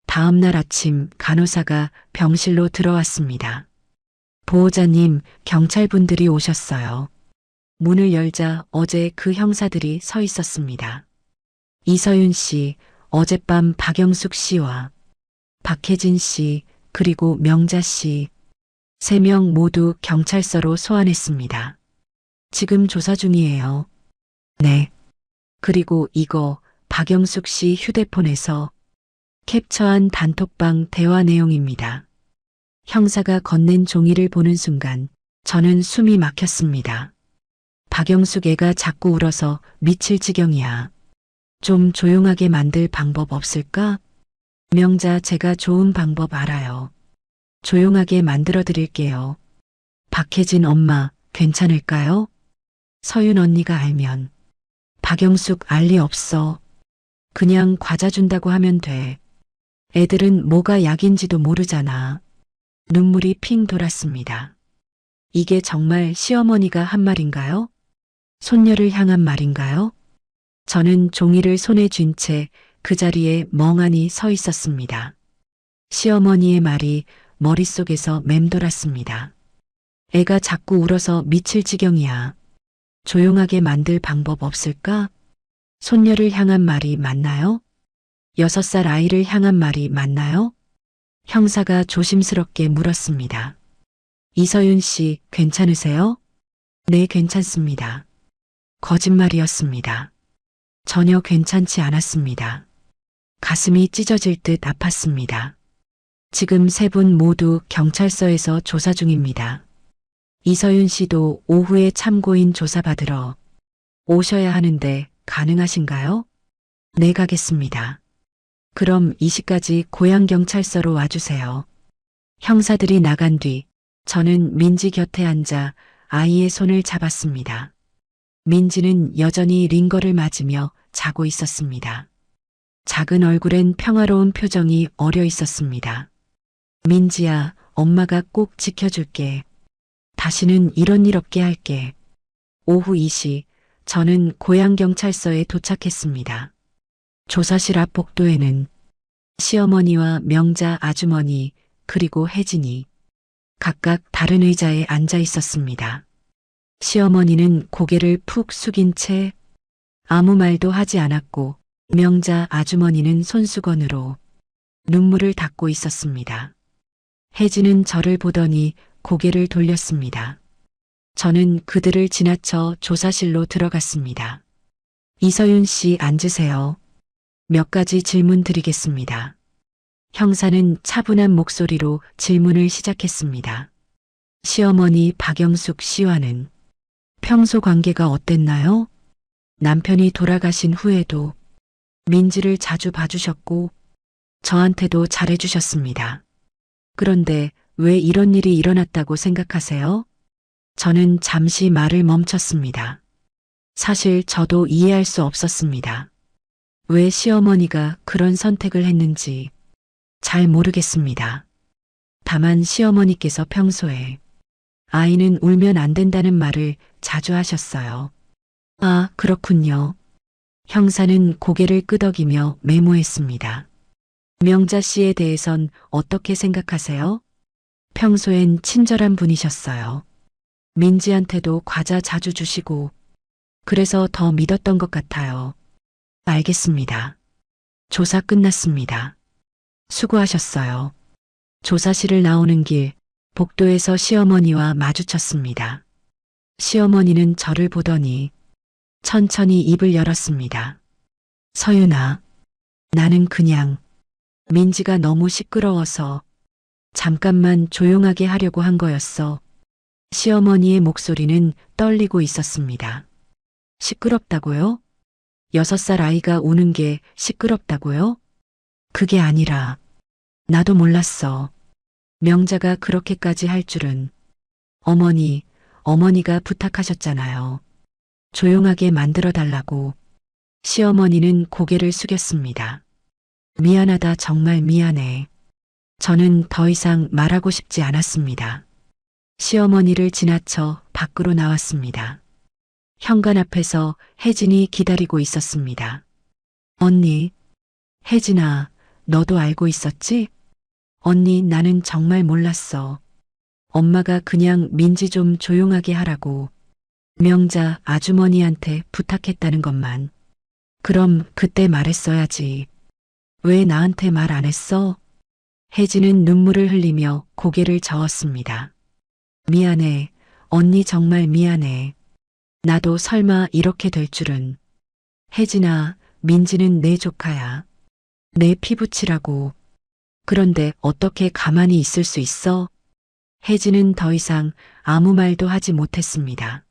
다음 날 아침 간호사가 병실로 들어왔습니다. 보호자님, 경찰분들이 오셨어요. 문을 열자 어제 그 형사들이 서 있었습니다. 이서윤 씨, 어젯밤 박영숙 씨와 박혜진 씨, 그리고 명자 씨, 3명 모두 경찰서로 소환했습니다. 지금 조사 중이에요. 네. 그리고 이거 박영숙 씨 휴대폰에서 캡처한 단톡방 대화 내용입니다. 형사가 건넨 종이를 보는 순간 저는 숨이 막혔습니다. 박영숙 애가 자꾸 울어서 미칠 지경이야. 좀 조용하게 만들 방법 없을까? 명자, 제가 좋은 방법 알아요. 조용하게 만들어 드릴게요. 박혜진 엄마, 괜찮을까요? 서윤 언니가 알면. 박영숙 알 리 없어. 그냥 과자 준다고 하면 돼. 애들은 뭐가 약인지도 모르잖아. 눈물이 핑 돌았습니다. 이게 정말 시어머니가 한 말인가요? 손녀를 향한 말인가요? 저는 종이를 손에 쥔 채 그 자리에 멍하니 서 있었습니다. 시어머니의 말이 머릿속에서 맴돌았습니다. 애가 자꾸 울어서 미칠 지경이야. 조용하게 만들 방법 없을까? 손녀를 향한 말이 맞나요? 6살 아이를 향한 말이 맞나요? 형사가 조심스럽게 물었습니다. 이서윤 씨, 괜찮으세요? 네, 괜찮습니다. 거짓말이었습니다. 전혀 괜찮지 않았습니다. 가슴이 찢어질 듯 아팠습니다. 지금 3분 모두 경찰서에서 조사 중입니다. 이서윤 씨도 오후에 참고인 조사받으러 오셔야 하는데 가능하신가요? 네, 가겠습니다. 그럼 이 시까지 고양경찰서로 와주세요. 형사들이 나간 뒤 저는 민지 곁에 앉아 아이의 손을 잡았습니다. 민지는 여전히 링거를 맞으며 자고 있었습니다. 작은 얼굴엔 평화로운 표정이 어려 있었습니다. 민지야, 엄마가 꼭 지켜줄게. 다시는 이런 일 없게 할게. 오후 2시 저는 고양경찰서에 도착했습니다. 조사실 앞 복도에는 시어머니와 명자 아주머니 그리고 혜진이 각각 다른 의자에 앉아 있었습니다. 시어머니는 고개를 푹 숙인 채 아무 말도 하지 않았고 명자 아주머니는 손수건으로 눈물을 닦고 있었습니다. 혜진은 저를 보더니 고개를 돌렸습니다. 저는 그들을 지나쳐 조사실로 들어갔습니다. 이서윤 씨 앉으세요. 몇 가지 질문 드리겠습니다. 형사는 차분한 목소리로 질문을 시작했습니다. 시어머니 박영숙 씨와는 평소 관계가 어땠나요? 남편이 돌아가신 후에도 민지를 자주 봐주셨고 저한테도 잘해주셨습니다. 그런데 왜 이런 일이 일어났다고 생각하세요? 저는 잠시 말을 멈췄습니다. 사실 저도 이해할 수 없었습니다. 왜 시어머니가 그런 선택을 했는지 잘 모르겠습니다. 다만 시어머니께서 평소에 아이는 울면 안 된다는 말을 자주 하셨어요. 아, 그렇군요. 형사는 고개를 끄덕이며 메모했습니다. 명자 씨에 대해선 어떻게 생각하세요? 평소엔 친절한 분이셨어요. 민지한테도 과자 자주 주시고 그래서 더 믿었던 것 같아요. 알겠습니다. 조사 끝났습니다. 수고하셨어요. 조사실을 나오는 길 복도에서 시어머니와 마주쳤습니다. 시어머니는 저를 보더니 천천히 입을 열었습니다. 서윤아, 나는 그냥 민지가 너무 시끄러워서 잠깐만 조용하게 하려고 한 거였어. 시어머니의 목소리는 떨리고 있었습니다. 시끄럽다고요? 6살 아이가 우는 게 시끄럽다고요? 그게 아니라 나도 몰랐어. 명자가 그렇게까지 할 줄은. 어머니가 부탁하셨잖아요. 조용하게 만들어 달라고. 시어머니는 고개를 숙였습니다. 미안하다, 정말 미안해. 저는 더 이상 말하고 싶지 않았습니다. 시어머니를 지나쳐 밖으로 나왔습니다. 현관 앞에서 혜진이 기다리고 있었습니다. 언니, 혜진아, 너도 알고 있었지? 언니, 나는 정말 몰랐어. 엄마가 그냥 민지 좀 조용하게 하라고 명자 아주머니한테 부탁했다는 것만. 그럼 그때 말했어야지. 왜 나한테 말 안 했어? 혜진은 눈물을 흘리며 고개를 저었습니다. 미안해. 언니 정말 미안해. 나도 설마 이렇게 될 줄은. 혜진아, 민지는 내 조카야. 내 피부치라고. 그런데 어떻게 가만히 있을 수 있어? 혜진은 더 이상 아무 말도 하지 못했습니다.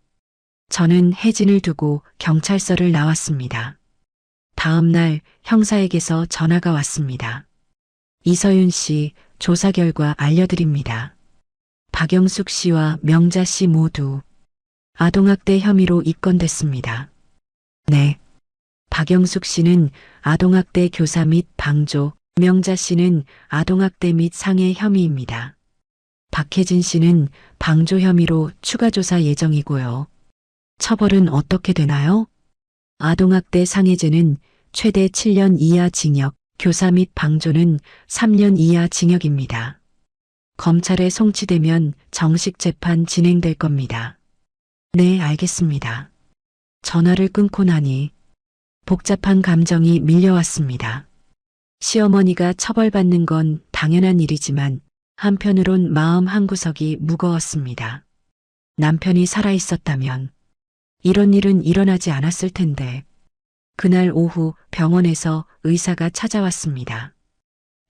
저는 혜진을 두고 경찰서를 나왔습니다. 다음 날 형사에게서 전화가 왔습니다. 이서윤 씨, 조사 결과 알려드립니다. 박영숙 씨와 명자 씨 모두 아동학대 혐의로 입건됐습니다. 네. 박영숙 씨는 아동학대 교사 및 방조, 명자 씨는 아동학대 및 상해 혐의입니다. 박혜진 씨는 방조 혐의로 추가 조사 예정이고요. 처벌은 어떻게 되나요? 아동학대 상해죄는 최대 7년 이하 징역, 교사 및 방조는 3년 이하 징역입니다. 검찰에 송치되면 정식 재판 진행될 겁니다. 네, 알겠습니다. 전화를 끊고 나니 복잡한 감정이 밀려왔습니다. 시어머니가 처벌받는 건 당연한 일이지만 한편으론 마음 한구석이 무거웠습니다. 남편이 살아있었다면 이런 일은 일어나지 않았을 텐데 그날 오후 병원에서 의사가 찾아왔습니다.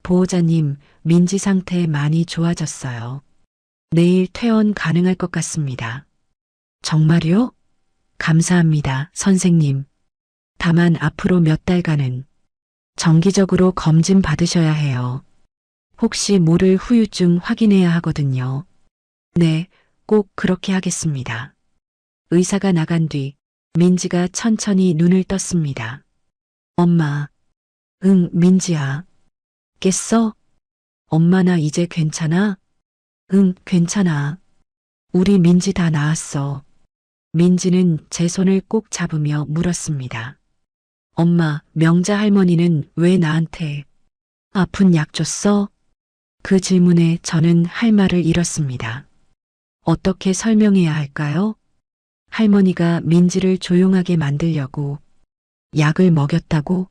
보호자님, 민지 상태 많이 좋아졌어요. 내일 퇴원 가능할 것 같습니다. 정말요? 감사합니다, 선생님. 다만 앞으로 몇 달간은 정기적으로 검진 받으셔야 해요. 혹시 모를 후유증 확인해야 하거든요. 네, 꼭 그렇게 하겠습니다. 의사가 나간 뒤 민지가 천천히 눈을 떴습니다. 엄마. 응, 민지야. 깼어? 엄마 나 이제 괜찮아? 응, 괜찮아. 우리 민지 다 나았어. 민지는 제 손을 꼭 잡으며 물었습니다. 엄마, 명자 할머니는 왜 나한테 아픈 약 줬어? 그 질문에 저는 할 말을 잃었습니다. 어떻게 설명해야 할까요? 할머니가 민지를 조용하게 만들려고 약을 먹였다고?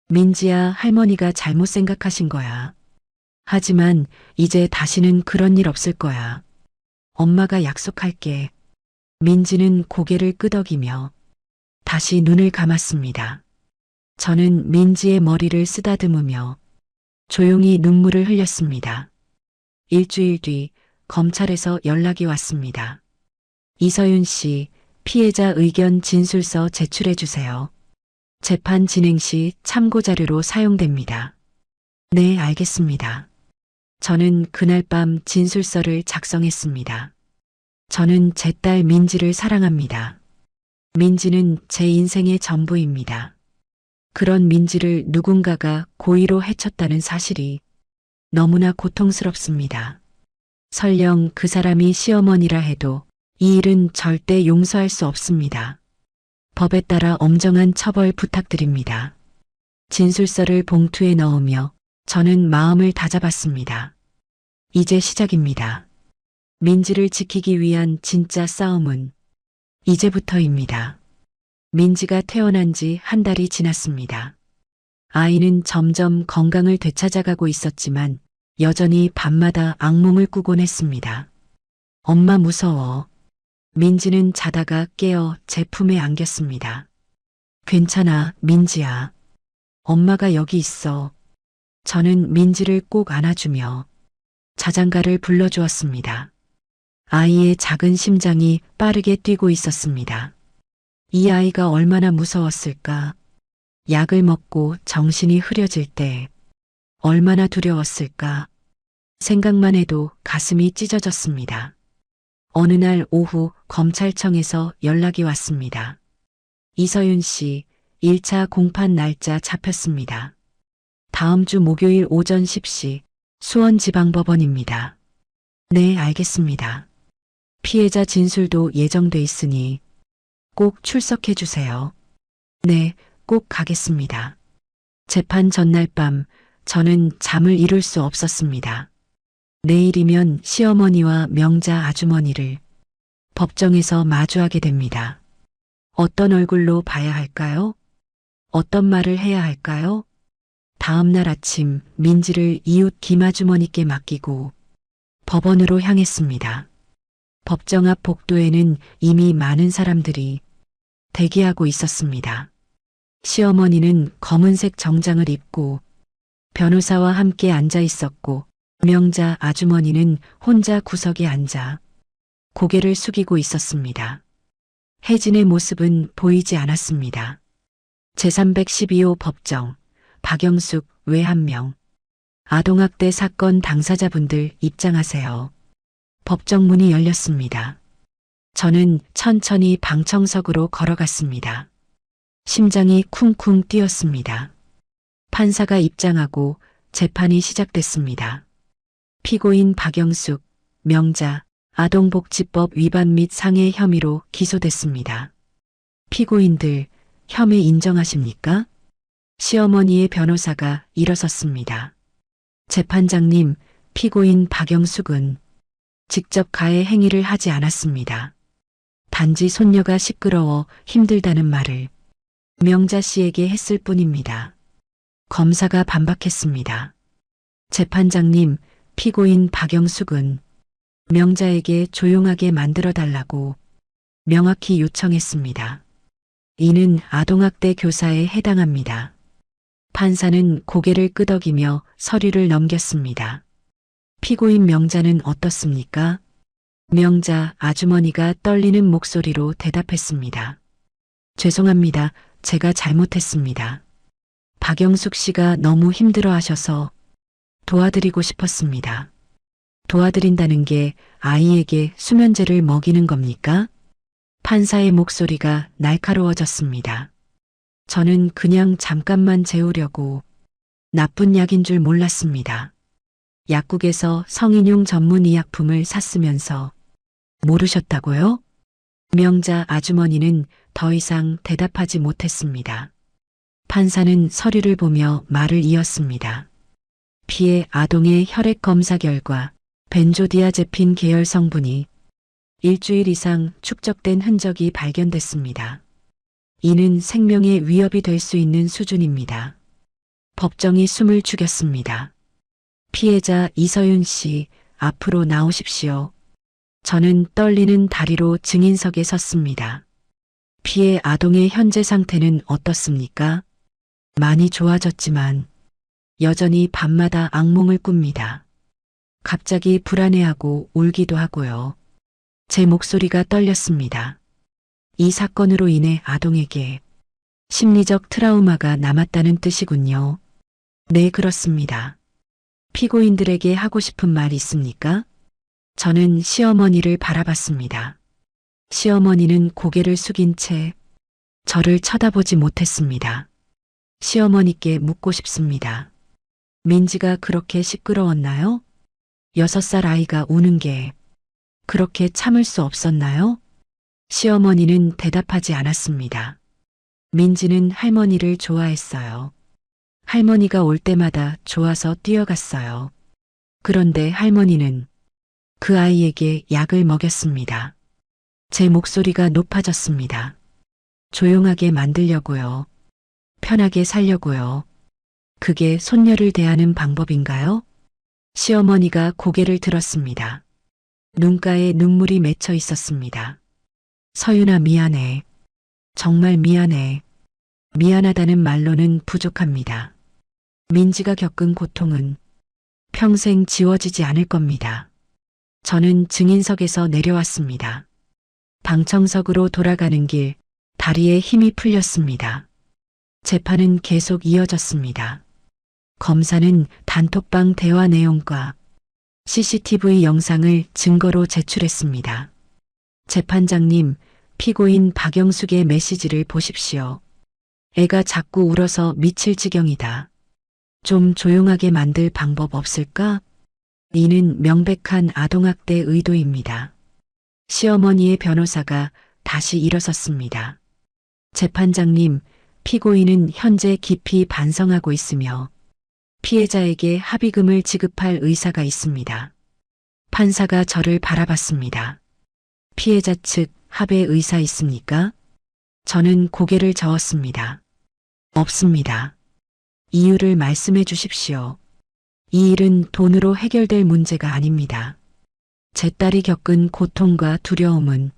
민지야, 할머니가 잘못 생각하신 거야. 하지만 이제 다시는 그런 일 없을 거야. 엄마가 약속할게. 민지는 고개를 끄덕이며 다시 눈을 감았습니다. 저는 민지의 머리를 쓰다듬으며 조용히 눈물을 흘렸습니다. 일주일 뒤 검찰에서 연락이 왔습니다. 이서윤 씨, 피해자 의견 진술서 제출해 주세요. 재판 진행 시 참고 자료로 사용됩니다. 네, 알겠습니다. 저는 그날 밤 진술서를 작성했습니다. 저는 제 딸 민지를 사랑합니다. 민지는 제 인생의 전부입니다. 그런 민지를 누군가가 고의로 해쳤다는 사실이 너무나 고통스럽습니다. 설령 그 사람이 시어머니라 해도 이 일은 절대 용서할 수 없습니다. 법에 따라 엄정한 처벌 부탁드립니다. 진술서를 봉투에 넣으며 저는 마음을 다잡았습니다. 이제 시작입니다. 민지를 지키기 위한 진짜 싸움은 이제부터입니다. 민지가 태어난 지 한 달이 지났습니다. 아이는 점점 건강을 되찾아가고 있었지만 여전히 밤마다 악몽을 꾸곤 했습니다. 엄마 무서워. 민지는 자다가 깨어 제 품에 안겼습니다. 괜찮아, 민지야. 엄마가 여기 있어. 저는 민지를 꼭 안아주며 자장가를 불러주었습니다. 아이의 작은 심장이 빠르게 뛰고 있었습니다. 이 아이가 얼마나 무서웠을까? 약을 먹고 정신이 흐려질 때 얼마나 두려웠을까? 생각만 해도 가슴이 찢어졌습니다. 어느 날 오후 검찰청에서 연락이 왔습니다. 이서윤 씨, 1차 공판 날짜 잡혔습니다. 다음 주 목요일 오전 10시 수원지방법원입니다. 네, 알겠습니다. 피해자 진술도 예정돼 있으니 꼭 출석해 주세요. 네, 꼭 가겠습니다. 재판 전날 밤 저는 잠을 이룰 수 없었습니다. 내일이면 시어머니와 명자 아주머니를 법정에서 마주하게 됩니다. 어떤 얼굴로 봐야 할까요? 어떤 말을 해야 할까요? 다음 날 아침 민지를 이웃 김아주머니께 맡기고 법원으로 향했습니다. 법정 앞 복도에는 이미 많은 사람들이 대기하고 있었습니다. 시어머니는 검은색 정장을 입고 변호사와 함께 앉아 있었고 명자 아주머니는 혼자 구석에 앉아 고개를 숙이고 있었습니다. 혜진의 모습은 보이지 않았습니다. 제312호 법정, 박영숙 외 한 명. 아동학대 사건 당사자분들 입장하세요. 법정 문이 열렸습니다. 저는 천천히 방청석으로 걸어갔습니다. 심장이 쿵쿵 뛰었습니다. 판사가 입장하고 재판이 시작됐습니다. 피고인 박영숙, 명자, 아동복지법 위반 및 상해 혐의로 기소됐습니다. 피고인들, 혐의 인정하십니까? 시어머니의 변호사가 일어섰습니다. 재판장님, 피고인 박영숙은 직접 가해 행위를 하지 않았습니다. 단지 손녀가 시끄러워 힘들다는 말을 명자 씨에게 했을 뿐입니다. 검사가 반박했습니다. 재판장님, 피고인 박영숙은 명자에게 조용하게 만들어 달라고 명확히 요청했습니다. 이는 아동학대 교사에 해당합니다. 판사는 고개를 끄덕이며 서류를 넘겼습니다. 피고인 명자는 어떻습니까? 명자 아주머니가 떨리는 목소리로 대답했습니다. 죄송합니다. 제가 잘못했습니다. 박영숙 씨가 너무 힘들어 하셔서 도와드리고 싶었습니다. 도와드린다는 게 아이에게 수면제를 먹이는 겁니까? 판사의 목소리가 날카로워졌습니다. 저는 그냥 잠깐만 재우려고 나쁜 약인 줄 몰랐습니다. 약국에서 성인용 전문 의약품을 샀으면서 모르셨다고요? 명자 아주머니는 더 이상 대답하지 못했습니다. 판사는 서류를 보며 말을 이었습니다. 피해 아동의 혈액 검사 결과 벤조디아제핀 계열 성분이 일주일 이상 축적된 흔적이 발견됐습니다. 이는 생명에 위협이 될 수 있는 수준입니다. 법정이 숨을 죽였습니다. 피해자 이서윤 씨, 앞으로 나오십시오. 저는 떨리는 다리로 증인석에 섰습니다. 피해 아동의 현재 상태는 어떻습니까? 많이 좋아졌지만 여전히 밤마다 악몽을 꿉니다. 갑자기 불안해하고 울기도 하고요. 제 목소리가 떨렸습니다. 이 사건으로 인해 아동에게 심리적 트라우마가 남았다는 뜻이군요. 네, 그렇습니다. 피고인들에게 하고 싶은 말 있습니까? 저는 시어머니를 바라봤습니다. 시어머니는 고개를 숙인 채 저를 쳐다보지 못했습니다. 시어머니께 묻고 싶습니다. 민지가 그렇게 시끄러웠나요? 6살 아이가 우는 게 그렇게 참을 수 없었나요? 시어머니는 대답하지 않았습니다. 민지는 할머니를 좋아했어요. 할머니가 올 때마다 좋아서 뛰어갔어요. 그런데 할머니는 그 아이에게 약을 먹였습니다. 제 목소리가 높아졌습니다. 조용하게 만들려고요. 편하게 살려고요. 그게 손녀를 대하는 방법인가요? 시어머니가 고개를 들었습니다. 눈가에 눈물이 맺혀 있었습니다. 서윤아, 미안해. 정말 미안해. 미안하다는 말로는 부족합니다. 민지가 겪은 고통은 평생 지워지지 않을 겁니다. 저는 증인석에서 내려왔습니다. 방청석으로 돌아가는 길, 다리에 힘이 풀렸습니다. 재판은 계속 이어졌습니다. 검사는 단톡방 대화 내용과 CCTV 영상을 증거로 제출했습니다. 재판장님, 피고인 박영숙의 메시지를 보십시오. 애가 자꾸 울어서 미칠 지경이다. 좀 조용하게 만들 방법 없을까? 이는 명백한 아동학대 의도입니다. 시어머니의 변호사가 다시 일어섰습니다. 재판장님, 피고인은 현재 깊이 반성하고 있으며 피해자에게 합의금을 지급할 의사가 있습니다. 판사가 저를 바라봤습니다. 피해자 측 합의 의사 있습니까? 저는 고개를 저었습니다. 없습니다. 이유를 말씀해 주십시오. 이 일은 돈으로 해결될 문제가 아닙니다. 제 딸이 겪은 고통과 두려움은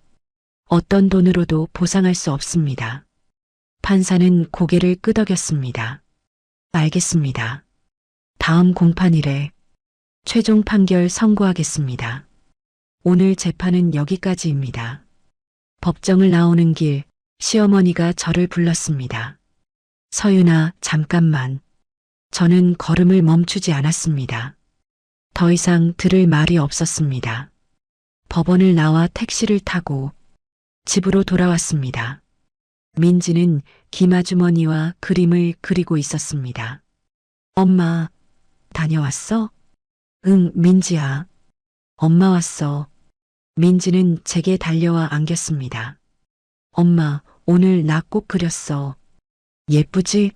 어떤 돈으로도 보상할 수 없습니다. 판사는 고개를 끄덕였습니다. 알겠습니다. 다음 공판일에 최종 판결 선고하겠습니다. 오늘 재판은 여기까지입니다. 법정을 나오는 길, 시어머니가 저를 불렀습니다. 서윤아, 잠깐만. 저는 걸음을 멈추지 않았습니다. 더 이상 들을 말이 없었습니다. 법원을 나와 택시를 타고 집으로 돌아왔습니다. 민지는 김아주머니와 그림을 그리고 있었습니다. 엄마, 다녀왔어? 응, 민지야. 엄마 왔어. 민지는 제게 달려와 안겼습니다. 엄마, 오늘 나 꼭 그렸어. 예쁘지?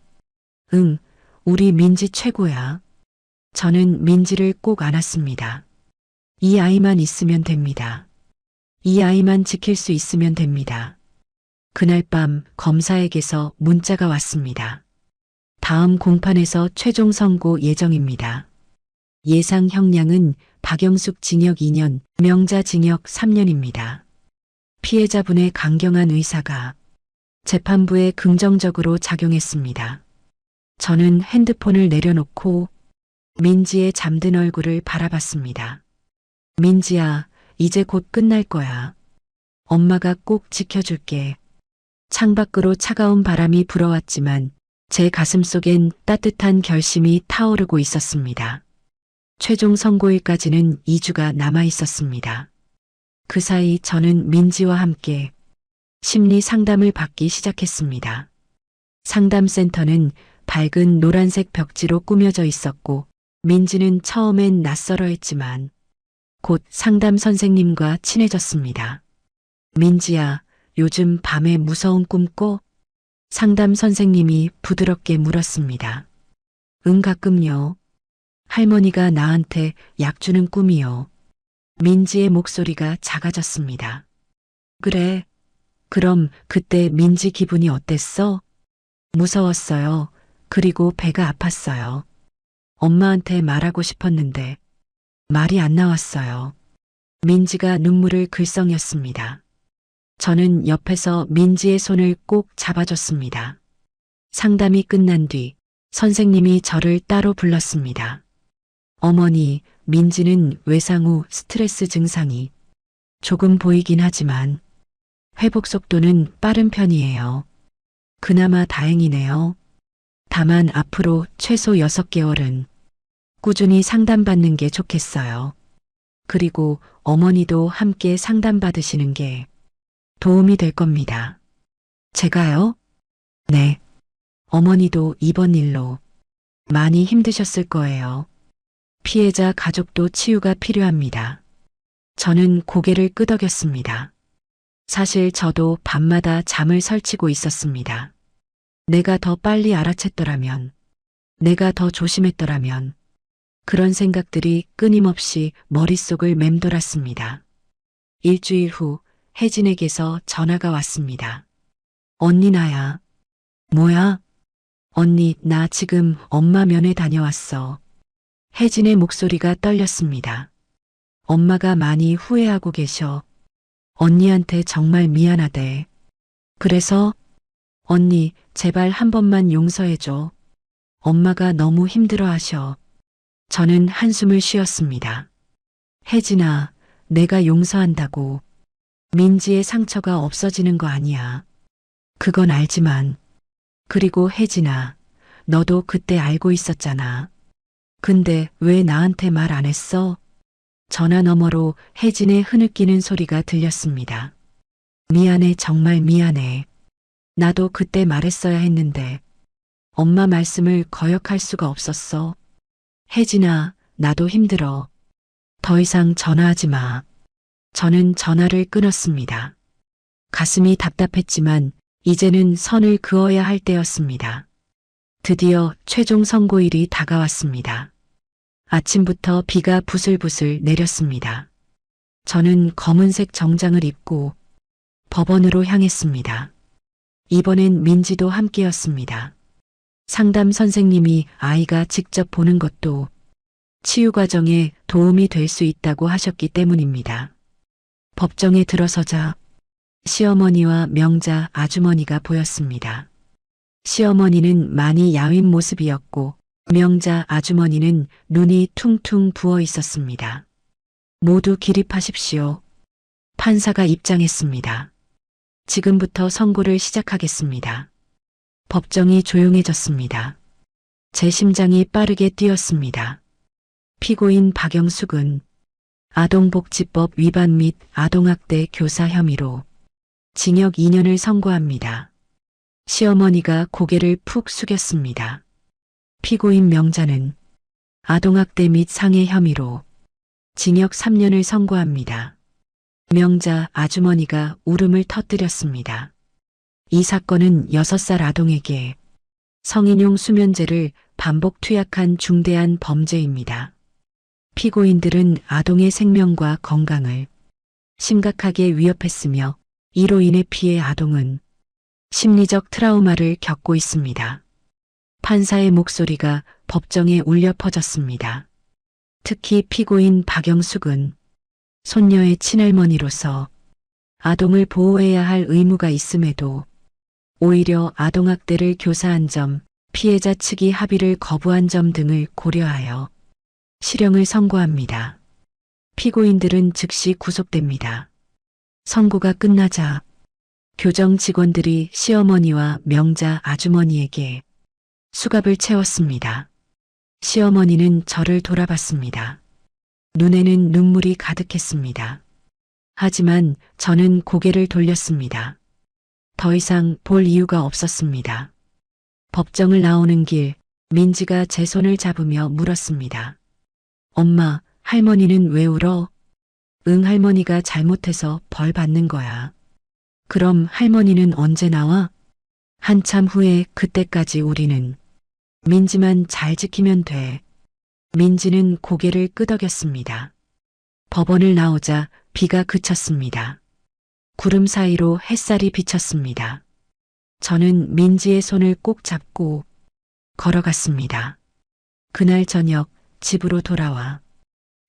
응, 우리 민지 최고야. 저는 민지를 꼭 안았습니다. 이 아이만 있으면 됩니다. 이 아이만 지킬 수 있으면 됩니다. 그날 밤 검사에게서 문자가 왔습니다. 다음 공판에서 최종 선고 예정입니다. 예상 형량은 박영숙 징역 2년, 명자 징역 3년입니다. 피해자분의 강경한 의사가 재판부에 긍정적으로 작용했습니다. 저는 핸드폰을 내려놓고 민지의 잠든 얼굴을 바라봤습니다. 민지야, 이제 곧 끝날 거야. 엄마가 꼭 지켜줄게. 창밖으로 차가운 바람이 불어왔지만 제 가슴 속엔 따뜻한 결심이 타오르고 있었습니다. 최종 선고일까지는 2주가 남아 있었습니다. 그 사이 저는 민지와 함께 심리 상담을 받기 시작했습니다. 상담센터는 밝은 노란색 벽지로 꾸며져 있었고 민지는 처음엔 낯설어했지만 곧 상담 선생님과 친해졌습니다. 민지야, 요즘 밤에 무서운 꿈 꿔? 상담 선생님이 부드럽게 물었습니다. 응, 가끔요. 할머니가 나한테 약 주는 꿈이요. 민지의 목소리가 작아졌습니다. 그래. 그럼 그때 민지 기분이 어땠어? 무서웠어요. 그리고 배가 아팠어요. 엄마한테 말하고 싶었는데 말이 안 나왔어요. 민지가 눈물을 글썽였습니다. 저는 옆에서 민지의 손을 꼭 잡아줬습니다. 상담이 끝난 뒤 선생님이 저를 따로 불렀습니다. 어머니, 민지는 외상 후 스트레스 증상이 조금 보이긴 하지만 회복 속도는 빠른 편이에요. 그나마 다행이네요. 다만 앞으로 최소 6개월은 꾸준히 상담받는 게 좋겠어요. 그리고 어머니도 함께 상담받으시는 게 도움이 될 겁니다. 제가요? 네. 어머니도 이번 일로 많이 힘드셨을 거예요. 피해자 가족도 치유가 필요합니다. 저는 고개를 끄덕였습니다. 사실 저도 밤마다 잠을 설치고 있었습니다. 내가 더 빨리 알아챘더라면, 내가 더 조심했더라면, 그런 생각들이 끊임없이 머릿속을 맴돌았습니다. 일주일 후 혜진에게서 전화가 왔습니다. 언니 나야. 뭐야? 언니, 나 지금 엄마 면회 다녀왔어. 혜진의 목소리가 떨렸습니다. 엄마가 많이 후회하고 계셔. 언니한테 정말 미안하대. 그래서 언니, 제발 한 번만 용서해줘. 엄마가 너무 힘들어하셔. 저는 한숨을 쉬었습니다. 혜진아, 내가 용서한다고 민지의 상처가 없어지는 거 아니야. 그건 알지만. 그리고 혜진아, 너도 그때 알고 있었잖아. 근데 왜 나한테 말 안 했어? 전화 너머로 혜진의 흐느끼는 소리가 들렸습니다. 미안해, 정말 미안해. 나도 그때 말했어야 했는데 엄마 말씀을 거역할 수가 없었어. 혜진아, 나도 힘들어. 더 이상 전화하지 마. 저는 전화를 끊었습니다. 가슴이 답답했지만 이제는 선을 그어야 할 때였습니다. 드디어 최종 선고일이 다가왔습니다. 아침부터 비가 부슬부슬 내렸습니다. 저는 검은색 정장을 입고 법원으로 향했습니다. 이번엔 민지도 함께였습니다. 상담 선생님이 아이가 직접 보는 것도 치유 과정에 도움이 될 수 있다고 하셨기 때문입니다. 법정에 들어서자 시어머니와 명자 아주머니가 보였습니다. 시어머니는 많이 야윈 모습이었고 명자 아주머니는 눈이 퉁퉁 부어 있었습니다. 모두 기립하십시오. 판사가 입장했습니다. 지금부터 선고를 시작하겠습니다. 법정이 조용해졌습니다. 제 심장이 빠르게 뛰었습니다. 피고인 박영숙은 아동복지법 위반 및 아동학대 교사 혐의로 징역 2년을 선고합니다. 시어머니가 고개를 푹 숙였습니다. 피고인 명자는 아동학대 및 상해 혐의로 징역 3년을 선고합니다. 명자 아주머니가 울음을 터뜨렸습니다. 이 사건은 6살 아동에게 성인용 수면제를 반복 투약한 중대한 범죄입니다. 피고인들은 아동의 생명과 건강을 심각하게 위협했으며 이로 인해 피해 아동은 심리적 트라우마를 겪고 있습니다. 판사의 목소리가 법정에 울려 퍼졌습니다. 특히 피고인 박영숙은 손녀의 친할머니로서 아동을 보호해야 할 의무가 있음에도 오히려 아동학대를 교사한 점, 피해자 측이 합의를 거부한 점 등을 고려하여 실형을 선고합니다. 피고인들은 즉시 구속됩니다. 선고가 끝나자 교정 직원들이 시어머니와 명자 아주머니에게 수갑을 채웠습니다. 시어머니는 저를 돌아봤습니다. 눈에는 눈물이 가득했습니다. 하지만 저는 고개를 돌렸습니다. 더 이상 볼 이유가 없었습니다. 법정을 나오는 길, 민지가 제 손을 잡으며 물었습니다. 엄마, 할머니는 왜 울어? 응, 할머니가 잘못해서 벌 받는 거야. 그럼 할머니는 언제 나와? 한참 후에 그때까지 우리는 민지만 잘 지키면 돼. 민지는 고개를 끄덕였습니다. 법원을 나오자 비가 그쳤습니다. 구름 사이로 햇살이 비쳤습니다. 저는 민지의 손을 꼭 잡고 걸어갔습니다. 그날 저녁 집으로 돌아와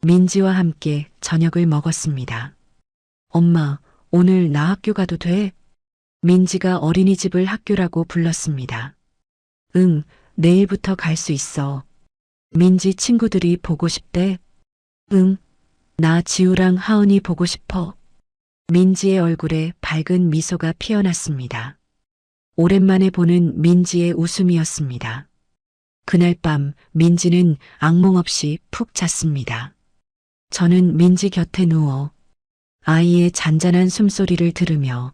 민지와 함께 저녁을 먹었습니다. 엄마, 오늘 나 학교 가도 돼? 민지가 어린이집을 학교라고 불렀습니다. 응, 내일부터 갈 수 있어. 민지 친구들이 보고 싶대. 응, 나 지우랑 하은이 보고 싶어. 민지의 얼굴에 밝은 미소가 피어났습니다. 오랜만에 보는 민지의 웃음이었습니다. 그날 밤 민지는 악몽 없이 푹 잤습니다. 저는 민지 곁에 누워 아이의 잔잔한 숨소리를 들으며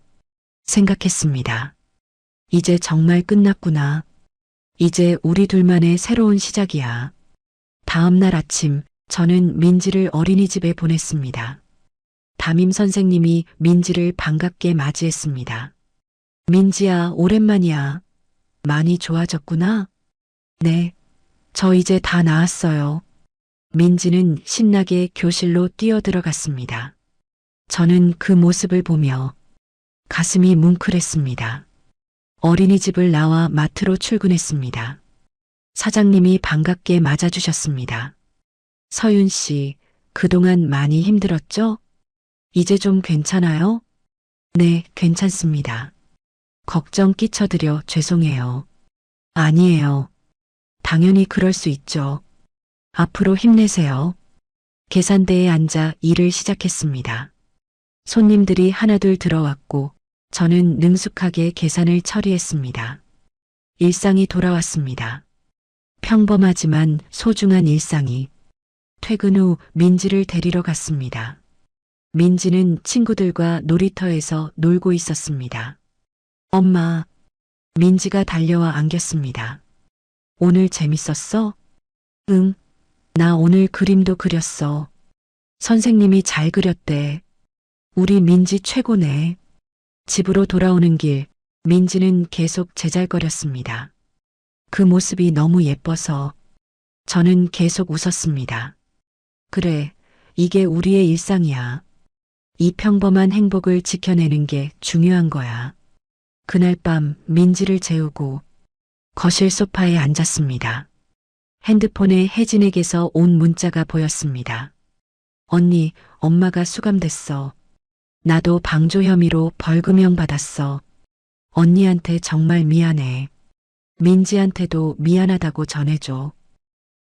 생각했습니다. 이제 정말 끝났구나. 이제 우리 둘만의 새로운 시작이야. 다음 날 아침 저는 민지를 어린이집에 보냈습니다. 담임 선생님이 민지를 반갑게 맞이했습니다. 민지야, 오랜만이야. 많이 좋아졌구나. 네, 저 이제 다 나았어요. 민지는 신나게 교실로 뛰어들어갔습니다. 저는 그 모습을 보며 가슴이 뭉클했습니다. 어린이집을 나와 마트로 출근했습니다. 사장님이 반갑게 맞아주셨습니다. 서윤 씨, 그동안 많이 힘들었죠? 이제 좀 괜찮아요? 네, 괜찮습니다. 걱정 끼쳐드려 죄송해요. 아니에요. 당연히 그럴 수 있죠. 앞으로 힘내세요. 계산대에 앉아 일을 시작했습니다. 손님들이 하나둘 들어왔고 저는 능숙하게 계산을 처리했습니다. 일상이 돌아왔습니다. 평범하지만 소중한 일상이. 퇴근 후 민지를 데리러 갔습니다. 민지는 친구들과 놀이터에서 놀고 있었습니다. 엄마, 민지가 달려와 안겼습니다. 오늘 재밌었어? 응, 나 오늘 그림도 그렸어. 선생님이 잘 그렸대. 우리 민지 최고네. 집으로 돌아오는 길, 민지는 계속 제잘거렸습니다. 그 모습이 너무 예뻐서 저는 계속 웃었습니다. 그래, 이게 우리의 일상이야. 이 평범한 행복을 지켜내는 게 중요한 거야. 그날 밤 민지를 재우고 거실 소파에 앉았습니다. 핸드폰에 혜진에게서 온 문자가 보였습니다. 언니, 엄마가 수감됐어. 나도 방조 혐의로 벌금형 받았어. 언니한테 정말 미안해. 민지한테도 미안하다고 전해줘.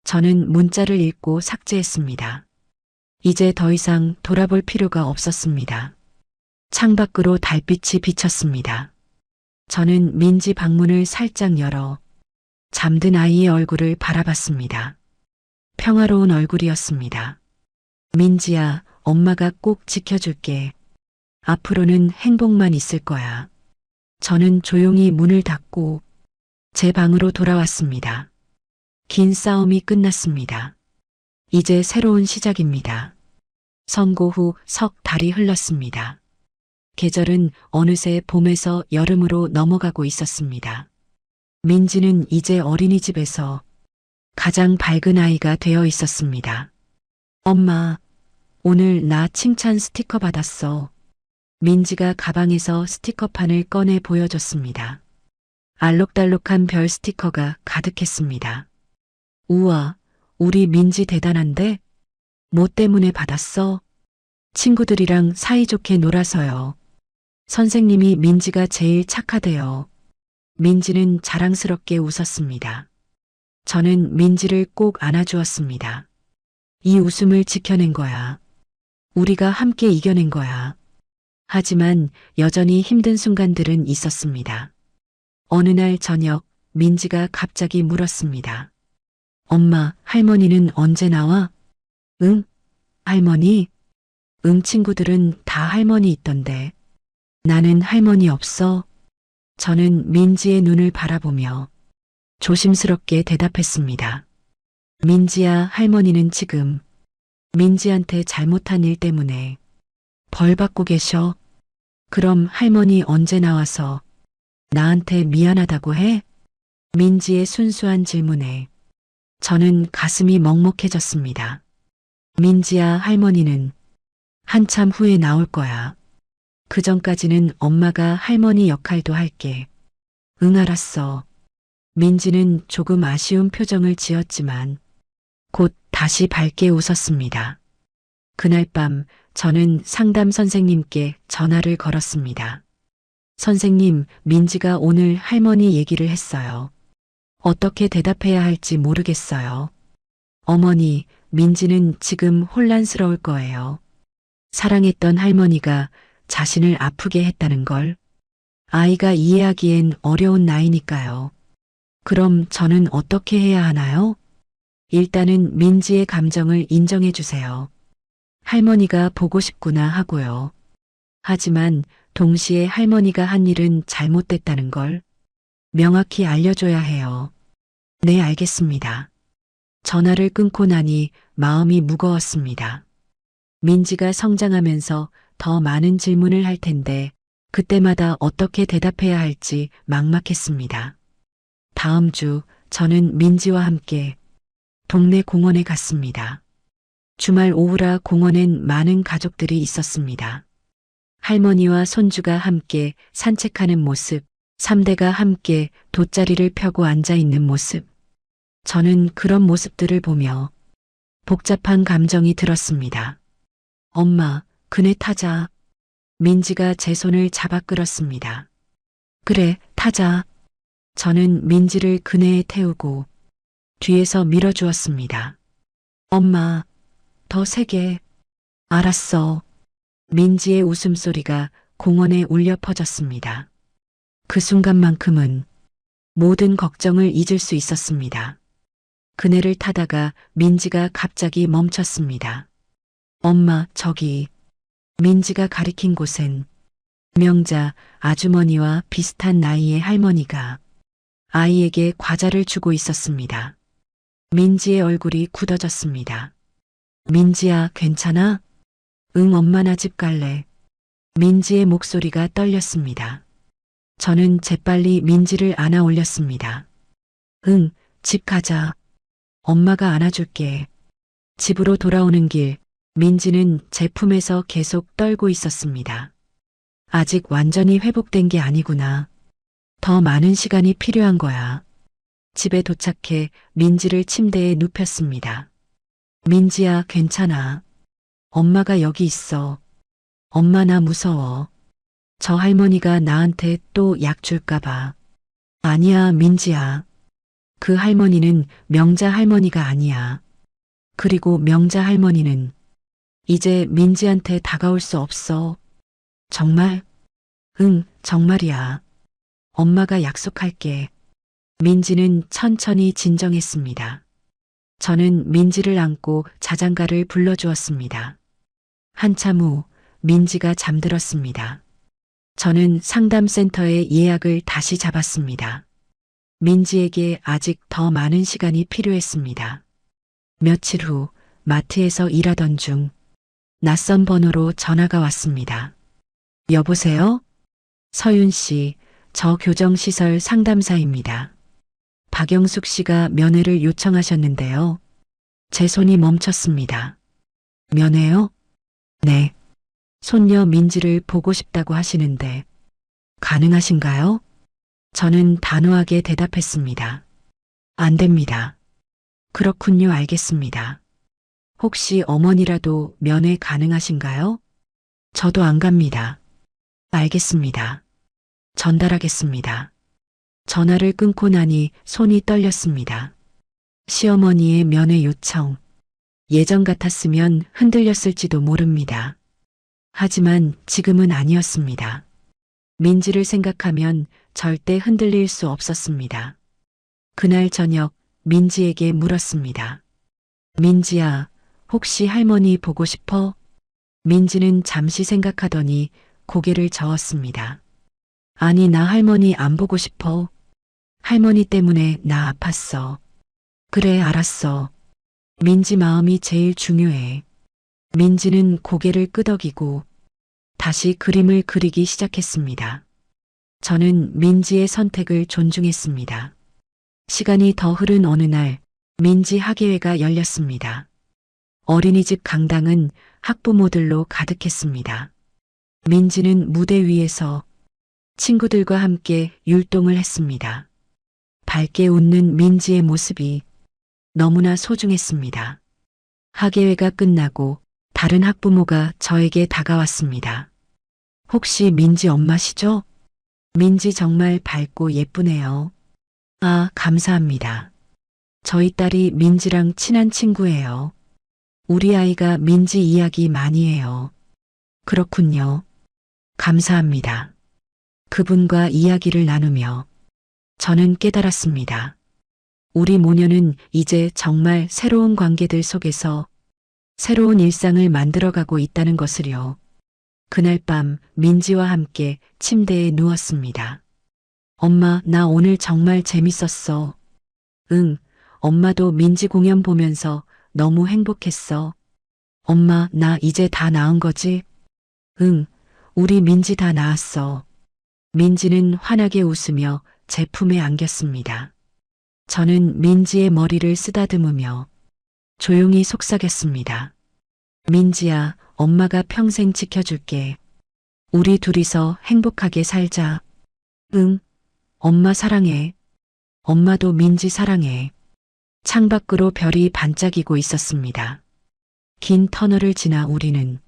저는 문자를 읽고 삭제했습니다. 이제 더 이상 돌아볼 필요가 없었습니다. 창밖으로 달빛이 비쳤습니다. 저는 민지 방문을 살짝 열어 잠든 아이의 얼굴을 바라봤습니다. 평화로운 얼굴이었습니다. 민지야, 엄마가 꼭 지켜줄게. 앞으로는 행복만 있을 거야. 저는 조용히 문을 닫고 제 방으로 돌아왔습니다. 긴 싸움이 끝났습니다. 이제 새로운 시작입니다. 선고 후 석 달이 흘렀습니다. 계절은 어느새 봄에서 여름으로 넘어가고 있었습니다. 민지는 이제 어린이집에서 가장 밝은 아이가 되어 있었습니다. 엄마, 오늘 나 칭찬 스티커 받았어. 민지가 가방에서 스티커판을 꺼내 보여줬습니다. 알록달록한 별 스티커가 가득했습니다. 우와, 우리 민지 대단한데? 뭐 때문에 받았어? 친구들이랑 사이좋게 놀아서요. 선생님이 민지가 제일 착하대요. 민지는 자랑스럽게 웃었습니다. 저는 민지를 꼭 안아주었습니다. 이 웃음을 지켜낸 거야. 우리가 함께 이겨낸 거야. 하지만 여전히 힘든 순간들은 있었습니다. 어느 날 저녁 민지가 갑자기 물었습니다. 엄마, 할머니는 언제 나와? 응? 할머니? 응, 친구들은 다 할머니 있던데. 나는 할머니 없어. 저는 민지의 눈을 바라보며 조심스럽게 대답했습니다. 민지야, 할머니는 지금 민지한테 잘못한 일 때문에 벌 받고 계셔. 그럼 할머니 언제 나와서 나한테 미안하다고 해? 민지의 순수한 질문에 저는 가슴이 먹먹해졌습니다. 민지야, 할머니는 한참 후에 나올 거야. 그 전까지는 엄마가 할머니 역할도 할게. 응, 알았어. 민지는 조금 아쉬운 표정을 지었지만 곧 다시 밝게 웃었습니다. 그날 밤 저는 상담 선생님께 전화를 걸었습니다. 선생님, 민지가 오늘 할머니 얘기를 했어요. 어떻게 대답해야 할지 모르겠어요. 어머니, 민지는 지금 혼란스러울 거예요. 사랑했던 할머니가 자신을 아프게 했다는 걸 아이가 이해하기엔 어려운 나이니까요. 그럼 저는 어떻게 해야 하나요? 일단은 민지의 감정을 인정해 주세요. 할머니가 보고 싶구나 하고요. 하지만 동시에 할머니가 한 일은 잘못됐다는 걸 명확히 알려줘야 해요. 네, 알겠습니다. 전화를 끊고 나니 마음이 무거웠습니다. 민지가 성장하면서 더 많은 질문을 할 텐데 그때마다 어떻게 대답해야 할지 막막했습니다. 다음 주 저는 민지와 함께 동네 공원에 갔습니다. 주말 오후라 공원엔 많은 가족들이 있었습니다. 할머니와 손주가 함께 산책하는 모습, 3대가 함께 돗자리를 펴고 앉아 있는 모습. 저는 그런 모습들을 보며 복잡한 감정이 들었습니다. 엄마, 그네 타자. 민지가 제 손을 잡아 끌었습니다. 그래, 타자. 저는 민지를 그네에 태우고 뒤에서 밀어주었습니다. 엄마, 더 세게. 알았어. 민지의 웃음소리가 공원에 울려 퍼졌습니다. 그 순간만큼은 모든 걱정을 잊을 수 있었습니다. 그네를 타다가 민지가 갑자기 멈췄습니다. 엄마, 저기. 민지가 가리킨 곳엔 명자 아주머니와 비슷한 나이의 할머니가 아이에게 과자를 주고 있었습니다. 민지의 얼굴이 굳어졌습니다. 민지야, 괜찮아? 응, 엄마 나 집 갈래. 민지의 목소리가 떨렸습니다. 저는 재빨리 민지를 안아 올렸습니다. 응, 집 가자. 엄마가 안아줄게. 집으로 돌아오는 길, 민지는 제 품에서 계속 떨고 있었습니다. 아직 완전히 회복된 게 아니구나. 더 많은 시간이 필요한 거야. 집에 도착해 민지를 침대에 눕혔습니다. 민지야, 괜찮아. 엄마가 여기 있어. 엄마 나 무서워. 저 할머니가 나한테 또 약 줄까봐. 아니야, 민지야. 그 할머니는 명자 할머니가 아니야. 그리고 명자 할머니는 이제 민지한테 다가올 수 없어. 정말? 응, 정말이야. 엄마가 약속할게. 민지는 천천히 진정했습니다. 저는 민지를 안고 자장가를 불러주었습니다. 한참 후 민지가 잠들었습니다. 저는 상담센터에 예약을 다시 잡았습니다. 민지에게 아직 더 많은 시간이 필요했습니다. 며칠 후 마트에서 일하던 중 낯선 번호로 전화가 왔습니다. 여보세요? 서윤 씨, 저 교정시설 상담사입니다. 박영숙 씨가 면회를 요청하셨는데요. 제 손이 멈췄습니다. 면회요? 네. 손녀 민지를 보고 싶다고 하시는데 가능하신가요? 저는 단호하게 대답했습니다. 안 됩니다. 그렇군요, 알겠습니다. 혹시 어머니라도 면회 가능하신가요? 저도 안 갑니다. 알겠습니다. 전달하겠습니다. 전화를 끊고 나니 손이 떨렸습니다. 시어머니의 면회 요청. 예전 같았으면 흔들렸을지도 모릅니다. 하지만 지금은 아니었습니다. 민지를 생각하면 절대 흔들릴 수 없었습니다. 그날 저녁 민지에게 물었습니다. 민지야, 혹시 할머니 보고 싶어? 민지는 잠시 생각하더니 고개를 저었습니다. 아니, 나 할머니 안 보고 싶어. 할머니 때문에 나 아팠어. 그래, 알았어. 민지 마음이 제일 중요해. 민지는 고개를 끄덕이고 다시 그림을 그리기 시작했습니다. 저는 민지의 선택을 존중했습니다. 시간이 더 흐른 어느 날 민지 학예회가 열렸습니다. 어린이집 강당은 학부모들로 가득했습니다. 민지는 무대 위에서 친구들과 함께 율동을 했습니다. 밝게 웃는 민지의 모습이 너무나 소중했습니다. 학예회가 끝나고 다른 학부모가 저에게 다가왔습니다. 혹시 민지 엄마시죠? 민지 정말 밝고 예쁘네요. 아, 감사합니다. 저희 딸이 민지랑 친한 친구예요. 우리 아이가 민지 이야기 많이 해요. 그렇군요. 감사합니다. 그분과 이야기를 나누며 저는 깨달았습니다. 우리 모녀는 이제 정말 새로운 관계들 속에서 새로운 일상을 만들어가고 있다는 것을요. 그날 밤 민지와 함께 침대에 누웠습니다. 엄마, 나 오늘 정말 재밌었어. 응, 엄마도 민지 공연 보면서 너무 행복했어. 엄마, 나 이제 다 나은 거지? 응, 우리 민지 다 나았어. 민지는 환하게 웃으며 제 품에 안겼습니다. 저는 민지의 머리를 쓰다듬으며 조용히 속삭였습니다. 민지야, 엄마가 평생 지켜줄게. 우리 둘이서 행복하게 살자. 응, 엄마 사랑해. 엄마도 민지 사랑해. 창밖으로 별이 반짝이고 있었습니다. 긴 터널을 지나 우리는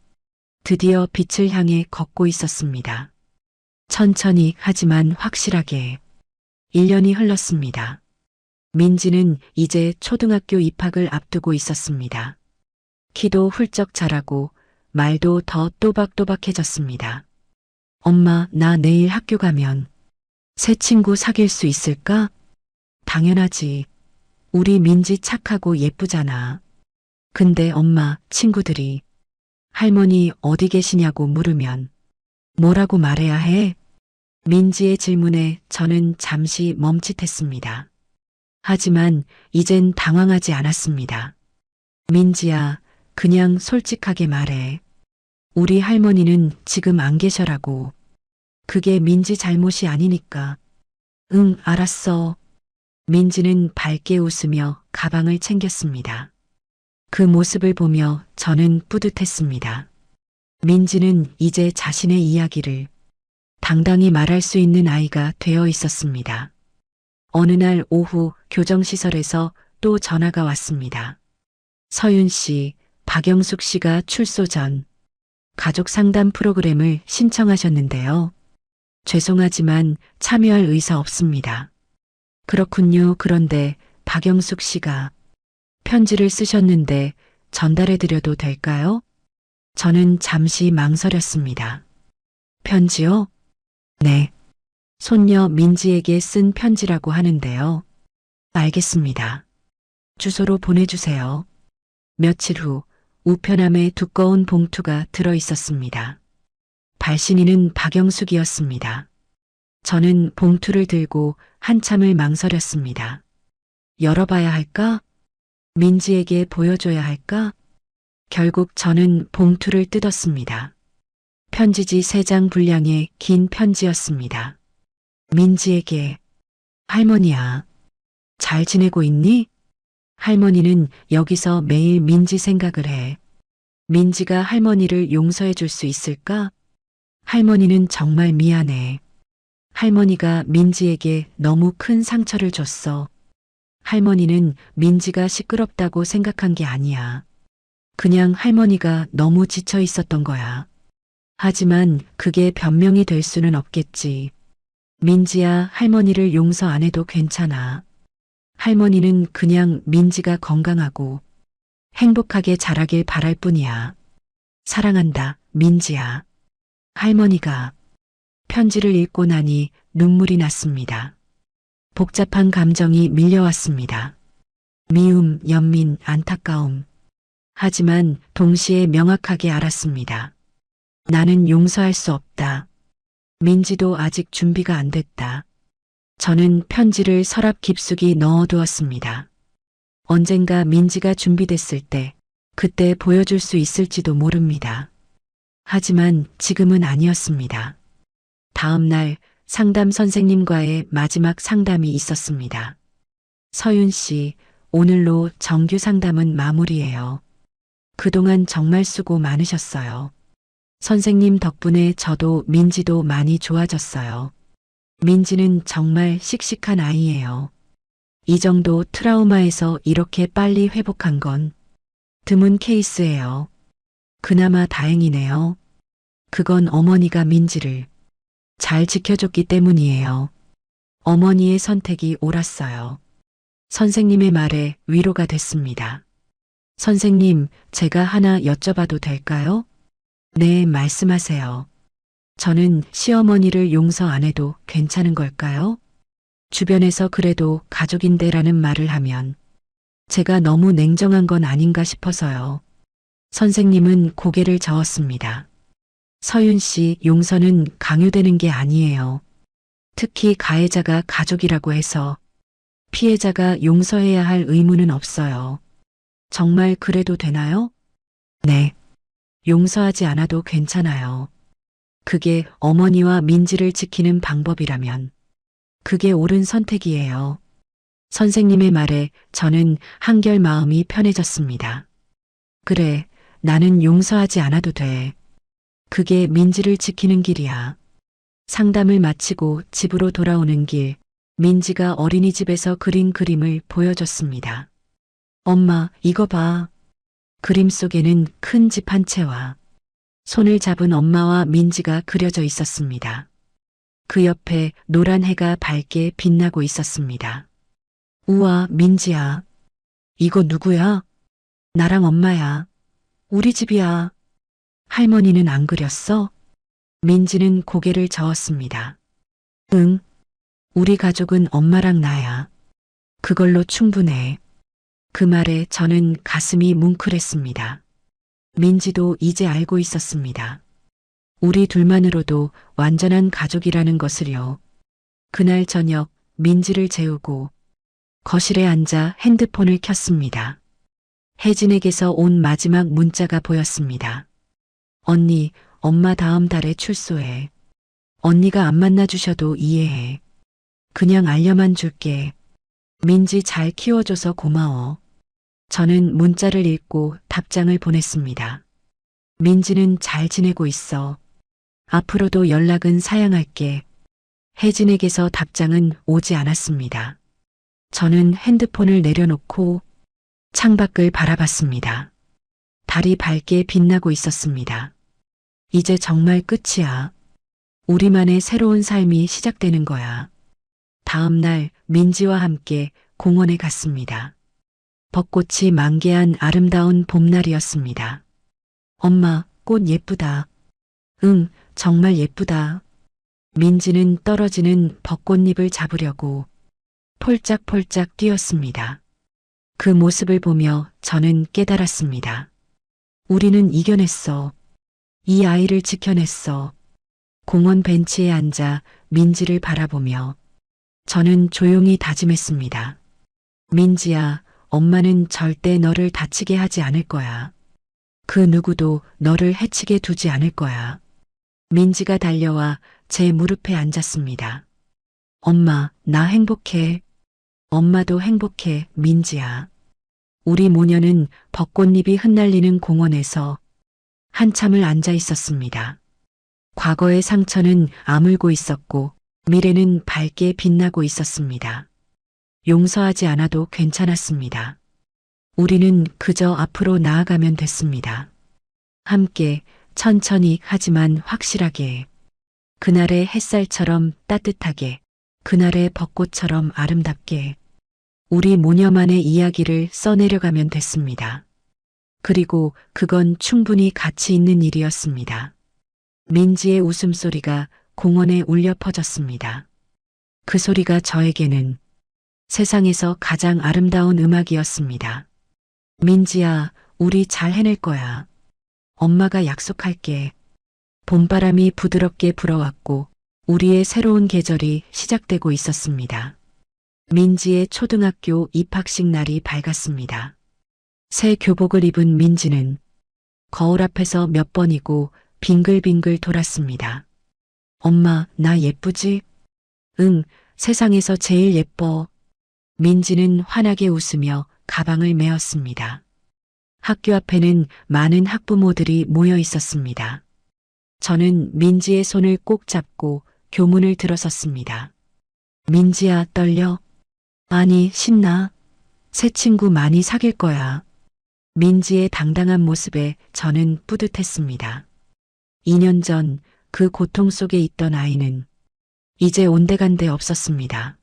드디어 빛을 향해 걷고 있었습니다. 천천히 하지만 확실하게 1년이 흘렀습니다. 민지는 이제 초등학교 입학을 앞두고 있었습니다. 키도 훌쩍 자라고 말도 더 또박또박해졌습니다. 엄마, 나 내일 학교 가면 새 친구 사귈 수 있을까? 당연하지. 우리 민지 착하고 예쁘잖아. 근데 엄마, 친구들이 할머니 어디 계시냐고 물으면 뭐라고 말해야 해? 민지의 질문에 저는 잠시 멈칫했습니다. 하지만 이젠 당황하지 않았습니다. 민지야, 그냥 솔직하게 말해. 우리 할머니는 지금 안 계셔라고. 그게 민지 잘못이 아니니까. 응, 알았어. 민지는 밝게 웃으며 가방을 챙겼습니다. 그 모습을 보며 저는 뿌듯했습니다. 민지는 이제 자신의 이야기를 당당히 말할 수 있는 아이가 되어 있었습니다. 어느 날 오후 교정시설에서 또 전화가 왔습니다. 서윤 씨, 박영숙 씨가 출소 전 가족 상담 프로그램을 신청하셨는데요. 죄송하지만 참여할 의사 없습니다. 그렇군요. 그런데 박영숙 씨가 편지를 쓰셨는데 전달해드려도 될까요? 저는 잠시 망설였습니다. 편지요? 네. 손녀 민지에게 쓴 편지라고 하는데요. 알겠습니다. 주소로 보내주세요. 며칠 후 우편함에 두꺼운 봉투가 들어 있었습니다. 발신인은 박영숙이었습니다. 저는 봉투를 들고 한참을 망설였습니다. 열어봐야 할까? 민지에게 보여줘야 할까? 결국 저는 봉투를 뜯었습니다. 편지지 3장 분량의 긴 편지였습니다. 민지에게, 할머니야. 잘 지내고 있니? 할머니는 여기서 매일 민지 생각을 해. 민지가 할머니를 용서해 줄 수 있을까? 할머니는 정말 미안해. 할머니가 민지에게 너무 큰 상처를 줬어. 할머니는 민지가 시끄럽다고 생각한 게 아니야. 그냥 할머니가 너무 지쳐 있었던 거야. 하지만 그게 변명이 될 수는 없겠지. 민지야, 할머니를 용서 안 해도 괜찮아. 할머니는 그냥 민지가 건강하고 행복하게 자라길 바랄 뿐이야. 사랑한다, 민지야. 할머니가 편지를 읽고 나니 눈물이 났습니다. 복잡한 감정이 밀려왔습니다. 미움, 연민, 안타까움. 하지만 동시에 명확하게 알았습니다. 나는 용서할 수 없다. 민지도 아직 준비가 안 됐다. 저는 편지를 서랍 깊숙이 넣어두었습니다. 언젠가 민지가 준비됐을 때, 그때 보여줄 수 있을지도 모릅니다. 하지만 지금은 아니었습니다. 다음 날 상담 선생님과의 마지막 상담이 있었습니다. 서윤 씨, 오늘로 정규 상담은 마무리예요. 그동안 정말 수고 많으셨어요. 선생님 덕분에 저도 민지도 많이 좋아졌어요. 민지는 정말 씩씩한 아이예요. 이 정도 트라우마에서 이렇게 빨리 회복한 건 드문 케이스예요. 그나마 다행이네요. 그건 어머니가 민지를 잘 지켜줬기 때문이에요. 어머니의 선택이 옳았어요. 선생님의 말에 위로가 됐습니다. 선생님, 제가 하나 여쭤봐도 될까요? 네, 말씀하세요. 저는 시어머니를 용서 안 해도 괜찮은 걸까요? 주변에서 그래도 가족인데라는 말을 하면 제가 너무 냉정한 건 아닌가 싶어서요. 선생님은 고개를 저었습니다. 서윤 씨, 용서는 강요되는 게 아니에요. 특히 가해자가 가족이라고 해서 피해자가 용서해야 할 의무는 없어요. 정말 그래도 되나요? 네. 용서하지 않아도 괜찮아요. 그게 어머니와 민지를 지키는 방법이라면 그게 옳은 선택이에요. 선생님의 말에 저는 한결 마음이 편해졌습니다. 그래, 나는 용서하지 않아도 돼. 그게 민지를 지키는 길이야. 상담을 마치고 집으로 돌아오는 길, 민지가 어린이집에서 그린 그림을 보여줬습니다. 엄마, 이거 봐. 그림 속에는 큰 집 한 채와 손을 잡은 엄마와 민지가 그려져 있었습니다. 그 옆에 노란 해가 밝게 빛나고 있었습니다. 우와, 민지야. 이거 누구야? 나랑 엄마야. 우리 집이야. 할머니는 안 그렸어? 민지는 고개를 저었습니다. 응. 우리 가족은 엄마랑 나야. 그걸로 충분해. 그 말에 저는 가슴이 뭉클했습니다. 민지도 이제 알고 있었습니다. 우리 둘만으로도 완전한 가족이라는 것을요. 그날 저녁 민지를 재우고 거실에 앉아 핸드폰을 켰습니다. 혜진에게서 온 마지막 문자가 보였습니다. 언니, 엄마 다음 달에 출소해. 언니가 안 만나주셔도 이해해. 그냥 알려만 줄게. 민지 잘 키워줘서 고마워. 저는 문자를 읽고 답장을 보냈습니다. 민지는 잘 지내고 있어. 앞으로도 연락은 사양할게. 혜진에게서 답장은 오지 않았습니다. 저는 핸드폰을 내려놓고 창밖을 바라봤습니다. 달이 밝게 빛나고 있었습니다. 이제 정말 끝이야. 우리만의 새로운 삶이 시작되는 거야. 다음 날 민지와 함께 공원에 갔습니다. 벚꽃이 만개한 아름다운 봄날이었습니다. 엄마, 꽃 예쁘다. 응, 정말 예쁘다. 민지는 떨어지는 벚꽃잎을 잡으려고 폴짝폴짝 뛰었습니다. 그 모습을 보며 저는 깨달았습니다. 우리는 이겨냈어. 이 아이를 지켜냈어. 공원 벤치에 앉아 민지를 바라보며 저는 조용히 다짐했습니다. 민지야, 엄마는 절대 너를 다치게 하지 않을 거야. 그 누구도 너를 해치게 두지 않을 거야. 민지가 달려와 제 무릎에 앉았습니다. 엄마, 나 행복해. 엄마도 행복해, 민지야. 우리 모녀는 벚꽃잎이 흩날리는 공원에서 한참을 앉아 있었습니다. 과거의 상처는 아물고 있었고 미래는 밝게 빛나고 있었습니다. 용서하지 않아도 괜찮았습니다. 우리는 그저 앞으로 나아가면 됐습니다. 함께 천천히 하지만 확실하게 그날의 햇살처럼 따뜻하게 그날의 벚꽃처럼 아름답게 우리 모녀만의 이야기를 써내려가면 됐습니다. 그리고 그건 충분히 가치 있는 일이었습니다. 민지의 웃음소리가 공원에 울려 퍼졌습니다. 그 소리가 저에게는 세상에서 가장 아름다운 음악이었습니다. 민지야, 우리 잘 해낼 거야. 엄마가 약속할게. 봄바람이 부드럽게 불어왔고 우리의 새로운 계절이 시작되고 있었습니다. 민지의 초등학교 입학식 날이 밝았습니다. 새 교복을 입은 민지는 거울 앞에서 몇 번이고 빙글빙글 돌았습니다. 엄마, 나 예쁘지? 응, 세상에서 제일 예뻐. 민지는 환하게 웃으며 가방을 메었습니다. 학교 앞에는 많은 학부모들이 모여 있었습니다. 저는 민지의 손을 꼭 잡고 교문을 들어섰습니다. 민지야, 떨려? 아니, 신나. 새 친구 많이 사귈 거야. 민지의 당당한 모습에 저는 뿌듯했습니다. 2년 전 그 고통 속에 있던 아이는 이제 온데간데 없었습니다.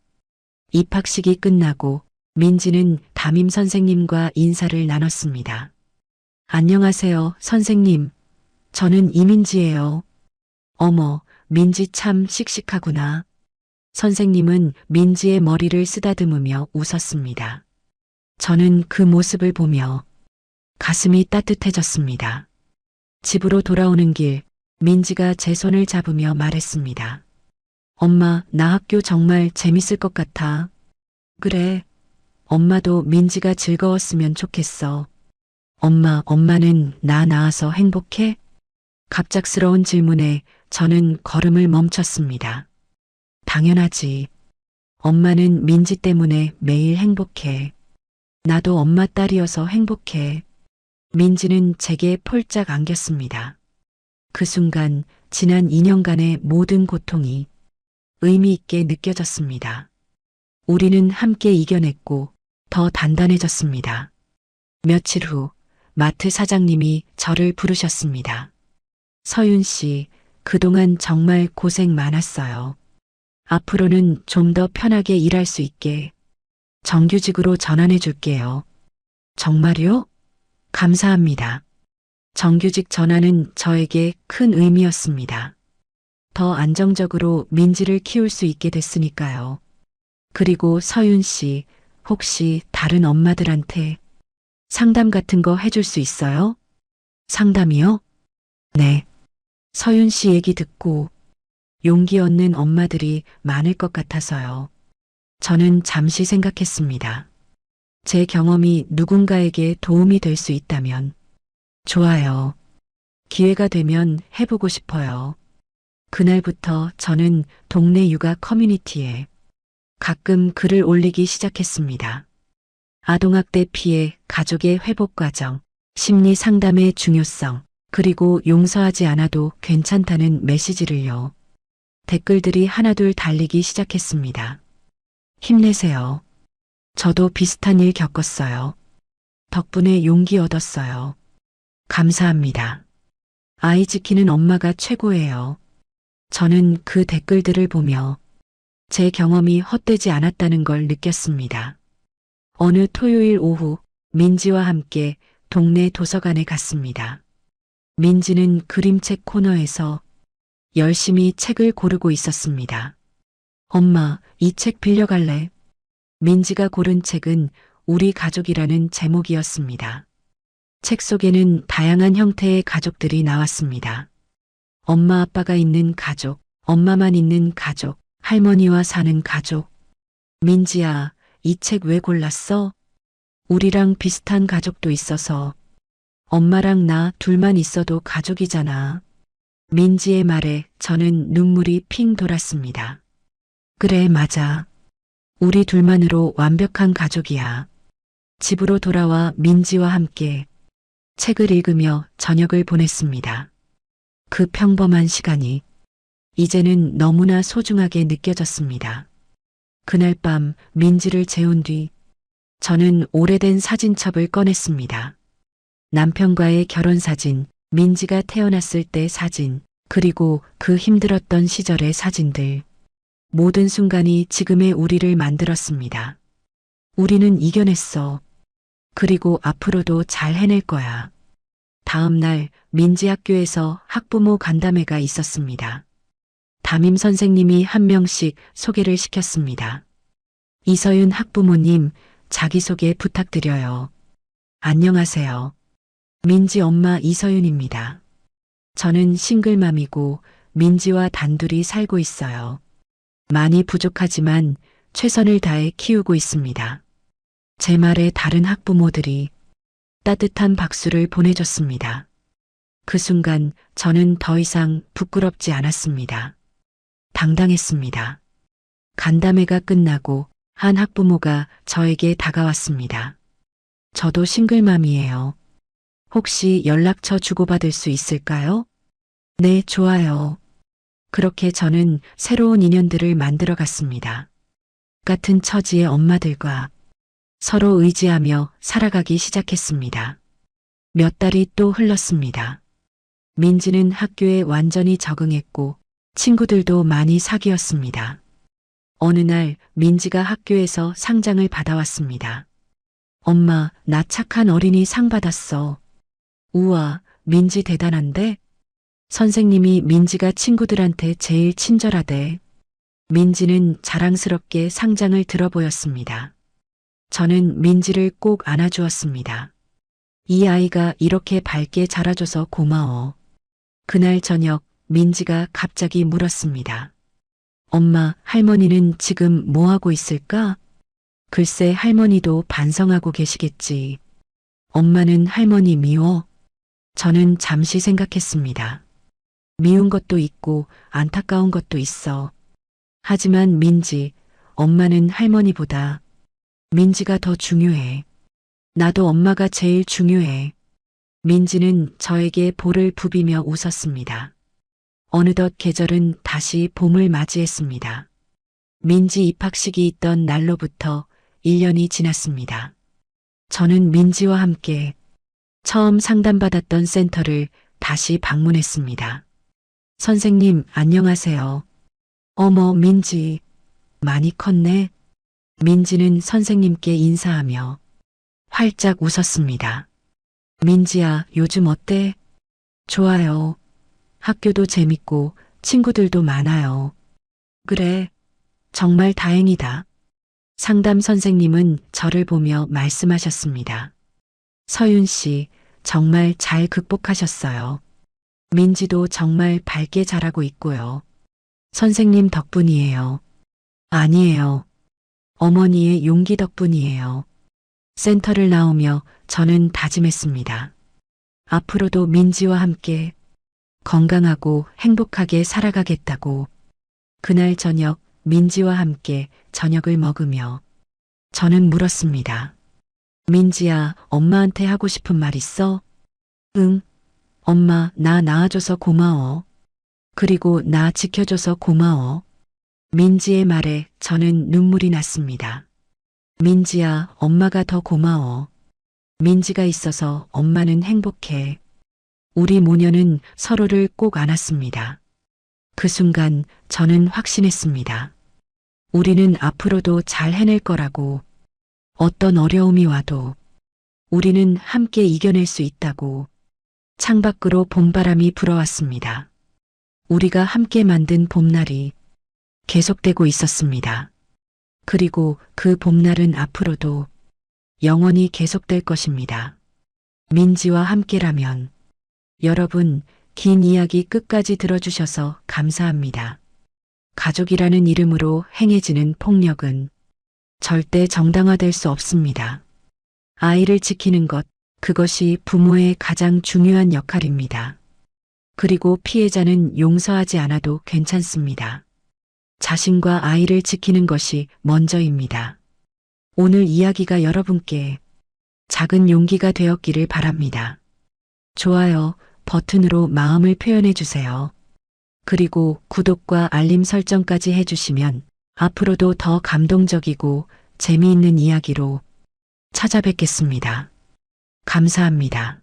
입학식이 끝나고 민지는 담임 선생님과 인사를 나눴습니다. 안녕하세요, 선생님. 저는 이민지예요. 어머, 민지 참 씩씩하구나. 선생님은 민지의 머리를 쓰다듬으며 웃었습니다. 저는 그 모습을 보며 가슴이 따뜻해졌습니다. 집으로 돌아오는 길, 민지가 제 손을 잡으며 말했습니다. 엄마, 나 학교 정말 재밌을 것 같아. 그래. 엄마도 민지가 즐거웠으면 좋겠어. 엄마는 나 낳아서 행복해? 갑작스러운 질문에 저는 걸음을 멈췄습니다. 당연하지. 엄마는 민지 때문에 매일 행복해. 나도 엄마 딸이어서 행복해. 민지는 제게 폴짝 안겼습니다. 그 순간 지난 2년간의 모든 고통이 의미 있게 느껴졌습니다. 우리는 함께 이겨냈고 더 단단해졌습니다. 며칠 후 마트 사장님이 저를 부르셨습니다. 서윤 씨, 그동안 정말 고생 많았어요. 앞으로는 좀 더 편하게 일할 수 있게 정규직으로 전환해 줄게요. 정말요? 감사합니다. 정규직 전환은 저에게 큰 의미였습니다. 더 안정적으로 민지를 키울 수 있게 됐으니까요. 그리고 서윤 씨, 혹시 다른 엄마들한테 상담 같은 거 해줄 수 있어요? 상담이요? 네. 서윤 씨 얘기 듣고 용기 얻는 엄마들이 많을 것 같아서요. 저는 잠시 생각했습니다. 제 경험이 누군가에게 도움이 될 수 있다면 좋아요. 기회가 되면 해보고 싶어요. 그날부터 저는 동네 육아 커뮤니티에 가끔 글을 올리기 시작했습니다. 아동학대 피해, 가족의 회복 과정, 심리 상담의 중요성, 그리고 용서하지 않아도 괜찮다는 메시지를요. 댓글들이 하나둘 달리기 시작했습니다. 힘내세요. 저도 비슷한 일 겪었어요. 덕분에 용기 얻었어요. 감사합니다. 아이 지키는 엄마가 최고예요. 저는 그 댓글들을 보며 제 경험이 헛되지 않았다는 걸 느꼈습니다. 어느 토요일 오후 민지와 함께 동네 도서관에 갔습니다. 민지는 그림책 코너에서 열심히 책을 고르고 있었습니다. 엄마, 이 책 빌려갈래? 민지가 고른 책은 우리 가족이라는 제목이었습니다. 책 속에는 다양한 형태의 가족들이 나왔습니다. 엄마 아빠가 있는 가족, 엄마만 있는 가족, 할머니와 사는 가족. 민지야, 이 책 왜 골랐어? 우리랑 비슷한 가족도 있어서. 엄마랑 나 둘만 있어도 가족이잖아. 민지의 말에 저는 눈물이 핑 돌았습니다. 그래, 맞아. 우리 둘만으로 완벽한 가족이야. 집으로 돌아와 민지와 함께 책을 읽으며 저녁을 보냈습니다. 그 평범한 시간이 이제는 너무나 소중하게 느껴졌습니다. 그날 밤 민지를 재운 뒤 저는 오래된 사진첩을 꺼냈습니다. 남편과의 결혼 사진, 민지가 태어났을 때 사진, 그리고 그 힘들었던 시절의 사진들. 모든 순간이 지금의 우리를 만들었습니다. 우리는 이겨냈어. 그리고 앞으로도 잘 해낼 거야. 다음 날 민지 학교에서 학부모 간담회가 있었습니다. 담임 선생님이 한 명씩 소개를 시켰습니다. 이서윤 학부모님, 자기소개 부탁드려요. 안녕하세요. 민지 엄마 이서윤입니다. 저는 싱글맘이고 민지와 단둘이 살고 있어요. 많이 부족하지만 최선을 다해 키우고 있습니다. 제 말에 다른 학부모들이 따뜻한 박수를 보내줬습니다. 그 순간 저는 더 이상 부끄럽지 않았습니다. 당당했습니다. 간담회가 끝나고 한 학부모가 저에게 다가왔습니다. 저도 싱글맘이에요. 혹시 연락처 주고받을 수 있을까요? 네, 좋아요. 그렇게 저는 새로운 인연들을 만들어 갔습니다. 같은 처지의 엄마들과 서로 의지하며 살아가기 시작했습니다. 몇 달이 또 흘렀습니다. 민지는 학교에 완전히 적응했고 친구들도 많이 사귀었습니다. 어느 날 민지가 학교에서 상장을 받아왔습니다. 엄마, 나 착한 어린이 상 받았어. 우와, 민지 대단한데? 선생님이 민지가 친구들한테 제일 친절하대. 민지는 자랑스럽게 상장을 들어 보였습니다. 저는 민지를 꼭 안아주었습니다. 이 아이가 이렇게 밝게 자라줘서 고마워. 그날 저녁 민지가 갑자기 물었습니다. 엄마, 할머니는 지금 뭐 하고 있을까? 글쎄 할머니도 반성하고 계시겠지. 엄마는 할머니 미워? 저는 잠시 생각했습니다. 미운 것도 있고 안타까운 것도 있어. 하지만 민지, 엄마는 할머니보다 민지가 더 중요해. 나도 엄마가 제일 중요해. 민지는 저에게 볼을 부비며 웃었습니다. 어느덧 계절은 다시 봄을 맞이했습니다. 민지 입학식이 있던 날로부터 1년이 지났습니다. 저는 민지와 함께 처음 상담받았던 센터를 다시 방문했습니다. 선생님, 안녕하세요. 어머, 민지. 많이 컸네. 민지는 선생님께 인사하며 활짝 웃었습니다. 민지야, 요즘 어때? 좋아요. 학교도 재밌고 친구들도 많아요. 그래, 정말 다행이다. 상담 선생님은 저를 보며 말씀하셨습니다. 서윤 씨, 정말 잘 극복하셨어요. 민지도 정말 밝게 자라고 있고요. 선생님 덕분이에요. 아니에요. 어머니의 용기 덕분이에요. 센터를 나오며 저는 다짐했습니다. 앞으로도 민지와 함께 건강하고 행복하게 살아가겠다고. 그날 저녁 민지와 함께 저녁을 먹으며 저는 물었습니다. 민지야, 엄마한테 하고 싶은 말 있어? 응. 엄마, 나 낳아줘서 고마워. 그리고 나 지켜줘서 고마워. 민지의 말에 저는 눈물이 났습니다. 민지야, 엄마가 더 고마워. 민지가 있어서 엄마는 행복해. 우리 모녀는 서로를 꼭 안았습니다. 그 순간 저는 확신했습니다. 우리는 앞으로도 잘 해낼 거라고. 어떤 어려움이 와도 우리는 함께 이겨낼 수 있다고. 창밖으로 봄바람이 불어왔습니다. 우리가 함께 만든 봄날이 계속되고 있었습니다. 그리고 그 봄날은 앞으로도 영원히 계속될 것입니다. 민지와 함께라면. 여러분, 긴 이야기 끝까지 들어주셔서 감사합니다. 가족이라는 이름으로 행해지는 폭력은 절대 정당화될 수 없습니다. 아이를 지키는 것, 그것이 부모의 가장 중요한 역할입니다. 그리고 피해자는 용서하지 않아도 괜찮습니다. 자신과 아이를 지키는 것이 먼저입니다. 오늘 이야기가 여러분께 작은 용기가 되었기를 바랍니다. 좋아요 버튼으로 마음을 표현해 주세요. 그리고 구독과 알림 설정까지 해주시면 앞으로도 더 감동적이고 재미있는 이야기로 찾아뵙겠습니다. 감사합니다.